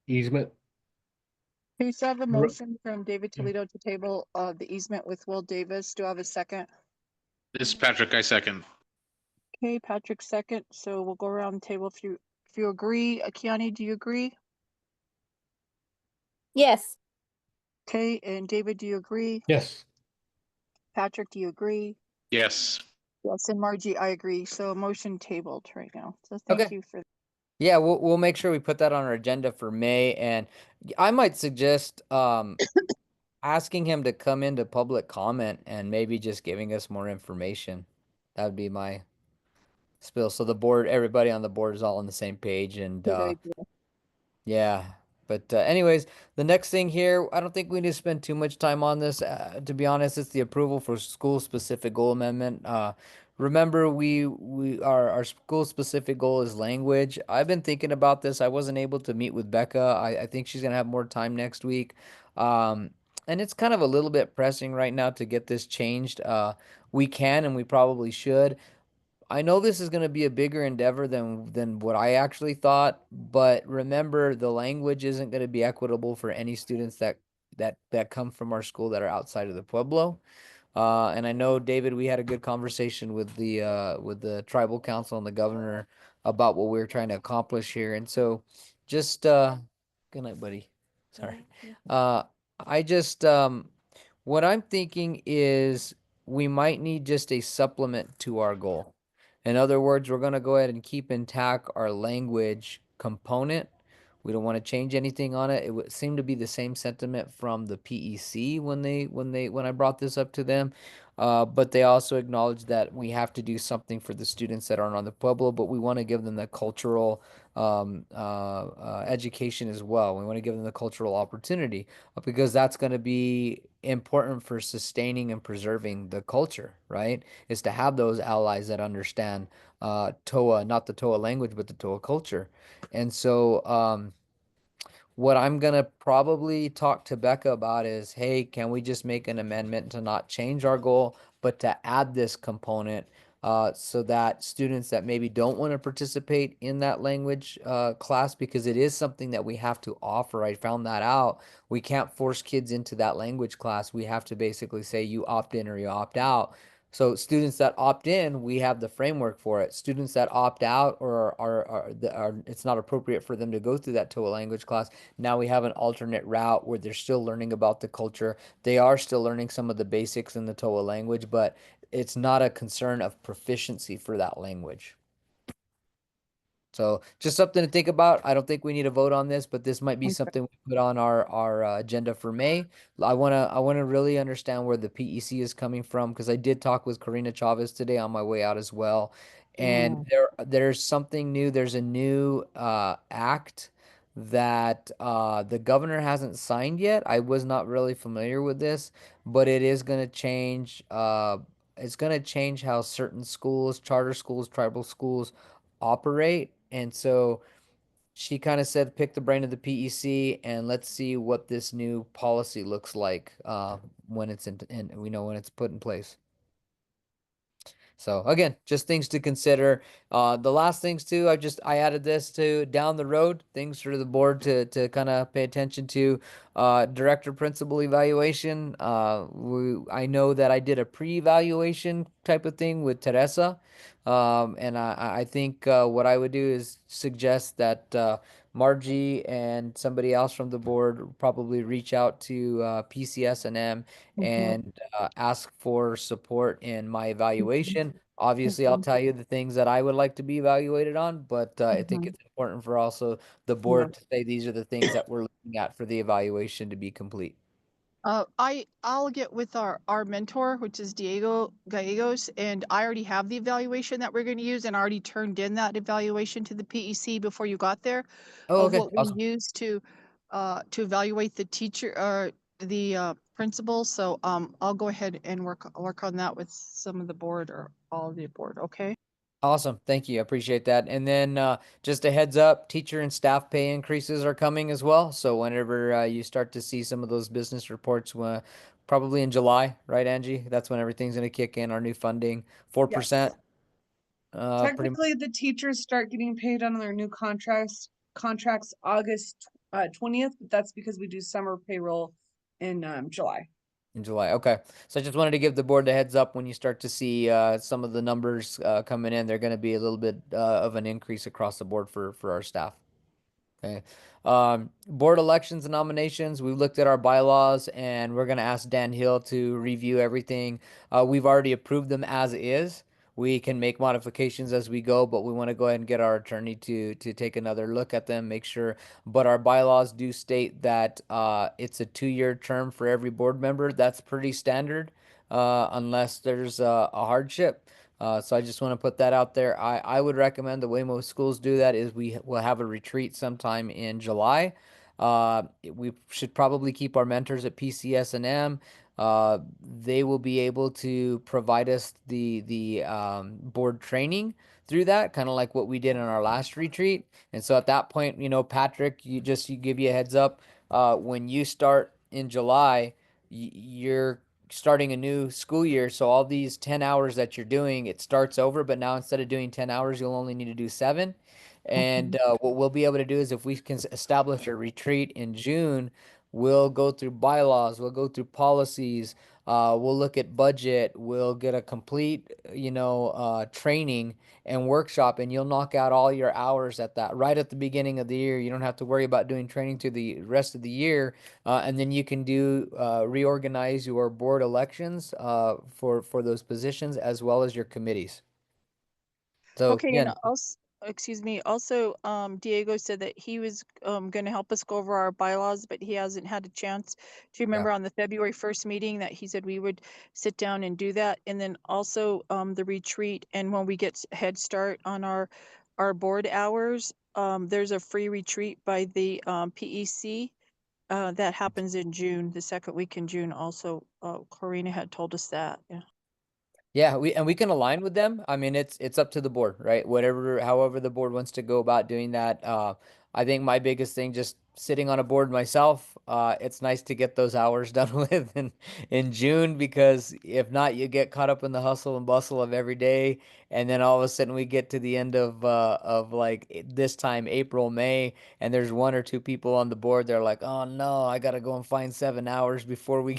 easement. Okay, so I have a Ro- motion from David Yeah. Toledo to table the easement with Will Davis. Do I have a second? This is Patrick, I second. Okay, Patrick second. So we'll go around the table if you agree. Kiani, do you agree? Yes. Okay, and David, do you agree? Yes. Patrick, do you agree? Yes. Yes, and Margie, I agree. So motion tabled right now. So Okay. thank you for Yeah, we'll make sure we put that on our agenda for May, and I might suggest asking him to come into public comment and maybe just giving us more information. That would be my spill. So the board, everybody on the board is all on the same page, and good idea. yeah. But anyways, the next thing here, I don't think we need to spend too much time on this. To be honest, it's the approval for school specific goal amendment. Remember, our school specific goal is language. I've been thinking about this. I wasn't able to meet with Becca. I think she's gonna have more time next week. Um, and it's kind of a little bit pressing right now to get this changed. We can and we probably should. I know this is going to be a bigger endeavor than what I actually thought, but remember the language isn't going to be equitable for any students that come from our school that are outside of the Pueblo. And I know, David, we had a good conversation with the tribal council and the governor about what we are trying to accomplish here. And so just good night, buddy. Sorry. Uh I just what I'm thinking is we might need just a supplement to our goal. In other words, we're going to go ahead and keep intact our language component. We don't want to change anything on it. It would seem to be the same sentiment from the PEC when I brought this up to them. But they also acknowledge that we have to do something for the students that aren't on the Pueblo, but we want to give them the cultural education as well. We want to give them the cultural opportunity because that's going to be important for sustaining and preserving the culture, right? Is to have those allies that understand TOA, not the TOA language, but the TOA culture. And so what I'm gonna probably talk to Becca about is, hey, can we just make an amendment to not change our goal, but to add this component so that students that maybe don't want to participate in that language class, because it is something that we have to offer. I found that out. We can't force kids into that language class. We have to basically say you opt in or you opt out. So students that opt in, we have the framework for it. Students that opt out or are it's not appropriate for them to go through that TOA language class. Now we have an alternate route where they're still learning about the culture. They are still learning some of the basics in the TOA language, but it's not a concern of proficiency for that language. So just something to think about. I don't think we need a vote on this, but this might be something we put on our agenda for May. I wanna really understand where the PEC is coming from because I did talk with Karina Chavez today on my way out as well, and there's something new. There's a new act that the governor hasn't signed yet. I was not really familiar with this, but it is going to change. It's going to change how certain schools, charter schools, tribal schools operate. And so she kind of said, pick the brain of the PEC and let's see what this new policy looks like when it's in we know when it's put in place. So again, just things to consider. The last things too, I added this to down the road, things for the board to kind of pay attention to. Director principal evaluation. I know that I did a pre-evaluation type of thing with Teresa. And I think what I would do is suggest that Margie and somebody else from the board probably reach out to PCS&M and ask for support in my evaluation. Obviously, I'll tell you the things that I would like to be evaluated on, but I think it's important for also the board to say these are the things that we're looking at for the evaluation to be complete. I'll get with our mentor, which is Diego Gallegos, and I already have the evaluation that we're going to use, and I already turned in that evaluation to the PEC before you got there, Oh, of okay, what we awesome. use to evaluate the teacher or the principal. So I'll go ahead and work on that with some of the board or all of the board. Okay. Awesome. Thank you. I appreciate that. And then just a heads up, teacher and staff pay increases are coming as well. So whenever you start to see some of those business reports, probably in July, right, Angie? That's when everything's going to kick in, our new funding, 4%. Yes. Pretty much Technically, the teachers start getting paid on their new contracts August 20th, but that's because we do summer payroll in July. in July. Okay. So I just wanted to give the board a heads up when you start to see some of the numbers coming in, they're going to be a little bit of an increase across the board for our staff. Okay. Board elections and nominations. We've looked at our bylaws and we're going to ask Dan Hill to review everything. We've already approved them as is. We can make modifications as we go, but we want to go ahead and get our attorney to take another look at them, make sure. But our bylaws do state that it's a 2-year term for every board member. That's pretty standard, unless there's a hardship. So I just want to put that out there. I would recommend the way most schools do that is we will have a retreat sometime in July. We should probably keep our mentors at PCS&M. They will be able to provide us the board training through that, kind of like what we did in our last retreat. And so at that point, Patrick, you give you a heads up. When you start in July, you're starting a new school year, so all these 10 hours that you're doing, it starts over, but now instead of doing 10 hours, you'll only need to do 7. And what we'll be able to do is if we can establish a retreat in June, we'll go through bylaws, we'll go through policies, we'll look at budget, we'll get a complete, training and workshop, and you'll knock out all your hours at that right at the beginning of the year. You don't have to worry about doing training to the rest of the year. And then you can reorganize your board elections for those positions as well as your committees. So Okay, and again, also, excuse me, also, Diego said that he was gonna help us go over our bylaws, but he hasn't had a chance. Do you remember on the February 1st meeting that he said we would sit down and do that? And then also the retreat, and when we get head start on our board hours, there's a free retreat by the PEC that happens in June, the second week in June also. Corina had told us that, yeah. yeah, we can align with them. I mean, it's up to the board, right? However the board wants to go about doing that. I think my biggest thing, just sitting on a board myself, it's nice to get those hours done with in June, because if not, you get caught up in the hustle and bustle of every day, and then all of a sudden we get to the end of like this time, April, May, and there's 1 or 2 people on the board. They're like, oh no, I gotta go and find 7 hours before we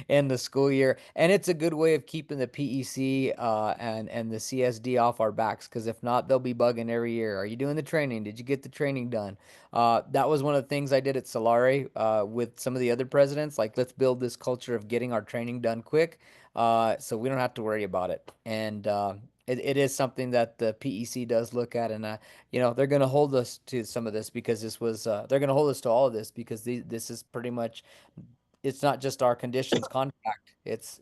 end the school year. And it's a good way of keeping the PEC and the CSD off our backs, because if not, they'll be bugging every year. Are you doing the training? Did you get the training done? That was one of the things I did at Solare with some of the other presidents. Like, let's build this culture of getting our training done quick, so we don't have to worry about it. And it is something that the PEC does look at, and they're going to hold us to some of this, because they're going to hold us to all of this, because this is pretty much, it's not just our conditions contract. It's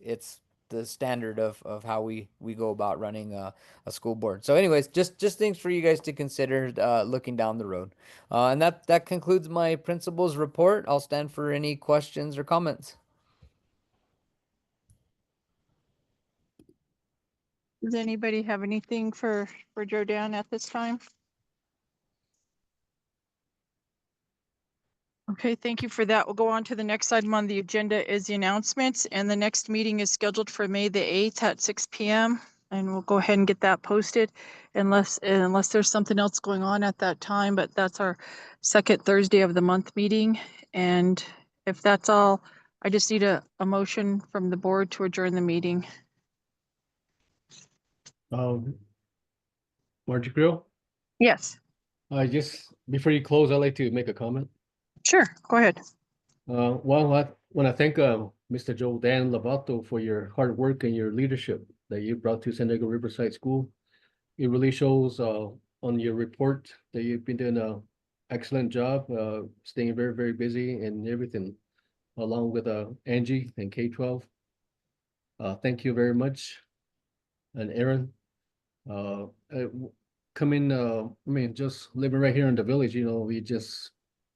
the standard of how we go about running a school board. So anyways, just things for you guys to consider looking down the road. And that concludes my principal's report. I'll stand for any questions or comments. Does anybody have anything for Jordan at this time? Okay, thank you for that. We'll go on to the next item on the agenda is the announcements, and the next meeting is scheduled for May the 8th at 6 p.m. and we'll go ahead and get that posted unless there's something else going on at that time, but that's our second Thursday of the month meeting. And if that's all, I just need a motion from the board to adjourn the meeting. Margie Grill, Yes, before you close, I'd like to make a comment. sure, go ahead. Well, I want to thank Mr. Joe Dan Lovato for your hard work and your leadership that you brought to San Diego Riverside School. It really shows on your report that you've been doing an excellent job, staying very, very busy and everything, along with Angie and K-12. Thank you very much. And Aaron, coming, I mean, just living right here in the village, we just,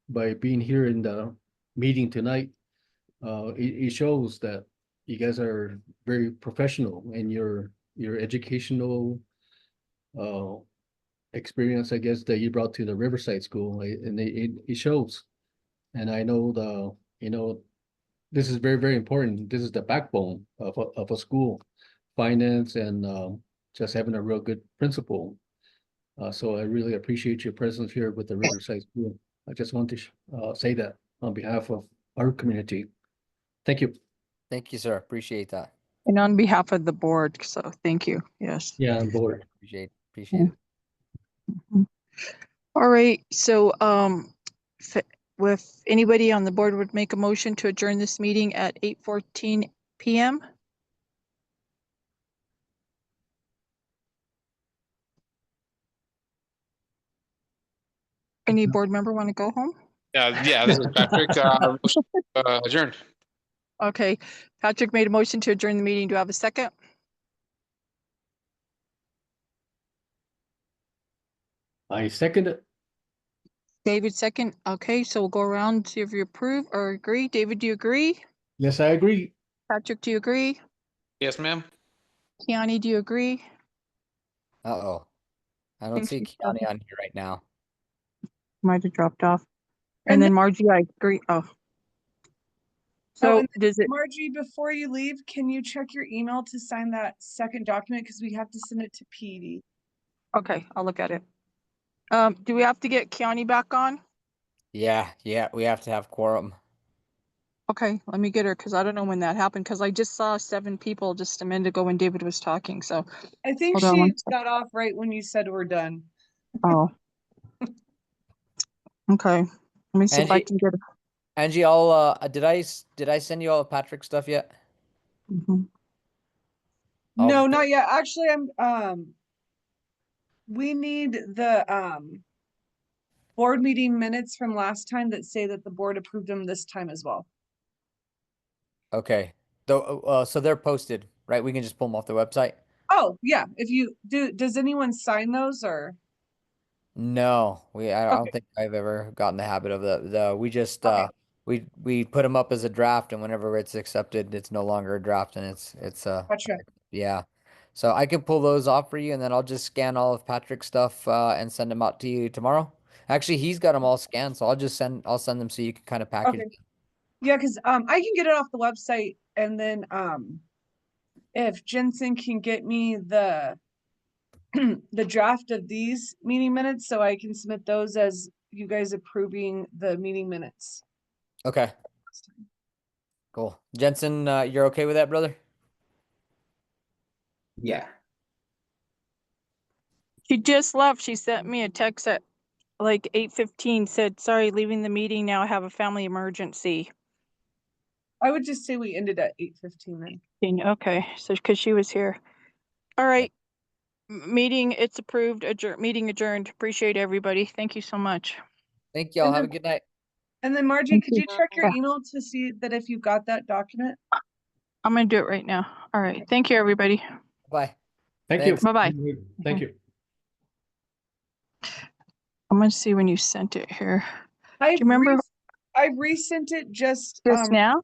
by being here in the meeting tonight, it shows that you guys are very professional in your educational experience, I guess, that you brought to the Riverside School, and it shows. And I know this is very, very important. This is the backbone of a school, finance and just having a real good principal. So I really appreciate your presence here with the Riverside School. I just want to say that on behalf of our community. Thank you. Thank you, sir. Appreciate that. And on behalf of the board, so thank you, yes. Yeah, I'm bored. Appreciate it. All right, so if anybody on the board would make a motion to adjourn this meeting at 8:14 p.m. Any board member want to go home? Yeah, this is Patrick. Adjourned. Okay, Patrick made a motion to adjourn the meeting. Do I have a second? I second it. David second. Okay, so we'll go around, see if you approve or agree. David, do you agree? Yes, I agree. Patrick, do you agree? Yes, ma'am. Kiani, do you agree? Uh-oh. I don't Think see she's Kiani on here right now. Might have dropped off. And And then Margie, I agree. Oh. So and does it, Margie, before you leave, can you check your email to sign that second document? Because we have to send it to PD. okay, I'll look at it. Do we have to get Kiani back on? Yeah, we have to have quorum. Okay, let me get her because I don't know when that happened because I just saw 7 people just a minute ago when David was talking. So I think hold on she one second. got off right when you said we're done. Oh. Okay. Let me see if I Angie, can get her. Angie, I'll did I send you all of Patrick's stuff yet? Mhm. No, not yet. Actually, we need the board meeting minutes from last time that say that the board approved them this time as well. Okay. So they're posted, right? We can just pull them off the website. Oh, yeah. If you do, does anyone sign those or? No, I Okay. don't think I've ever gotten the habit of we just Okay. we put them up as a draft, and whenever it's accepted, it's no longer a draft, and it's Gotcha. yeah. So I can pull those off for you, and then I'll just scan all of Patrick's stuff and send them out to you tomorrow. Actually, he's got them all scanned, so I'll send them so you can kind of package Okay. them. Yeah, because I can get it off the website and then if Jensen can get me the the draft of these meeting minutes so I can submit those as you guys approving the meeting minutes. Okay, cool. Jensen, you're okay with that, brother? Yeah. She just left. She sent me a text at like 8:15, said, sorry, leaving the meeting now. I have a family emergency. I would just say we ended at 8:15 then. Okay, so because she was here. All right. Meeting, it's approved. Meeting adjourned. Appreciate everybody. Thank you so much. Thank y'all. And Have a then- good night. And then Margie, Thank could you. you check your Yeah. email to see that if you got that document? I'm going to do it right now. All right. Thank you, everybody. Bye. Thank Thanks. you. Bye-bye. Thank you. I'm going to see when you sent it here. I remember- I resent it just Just now?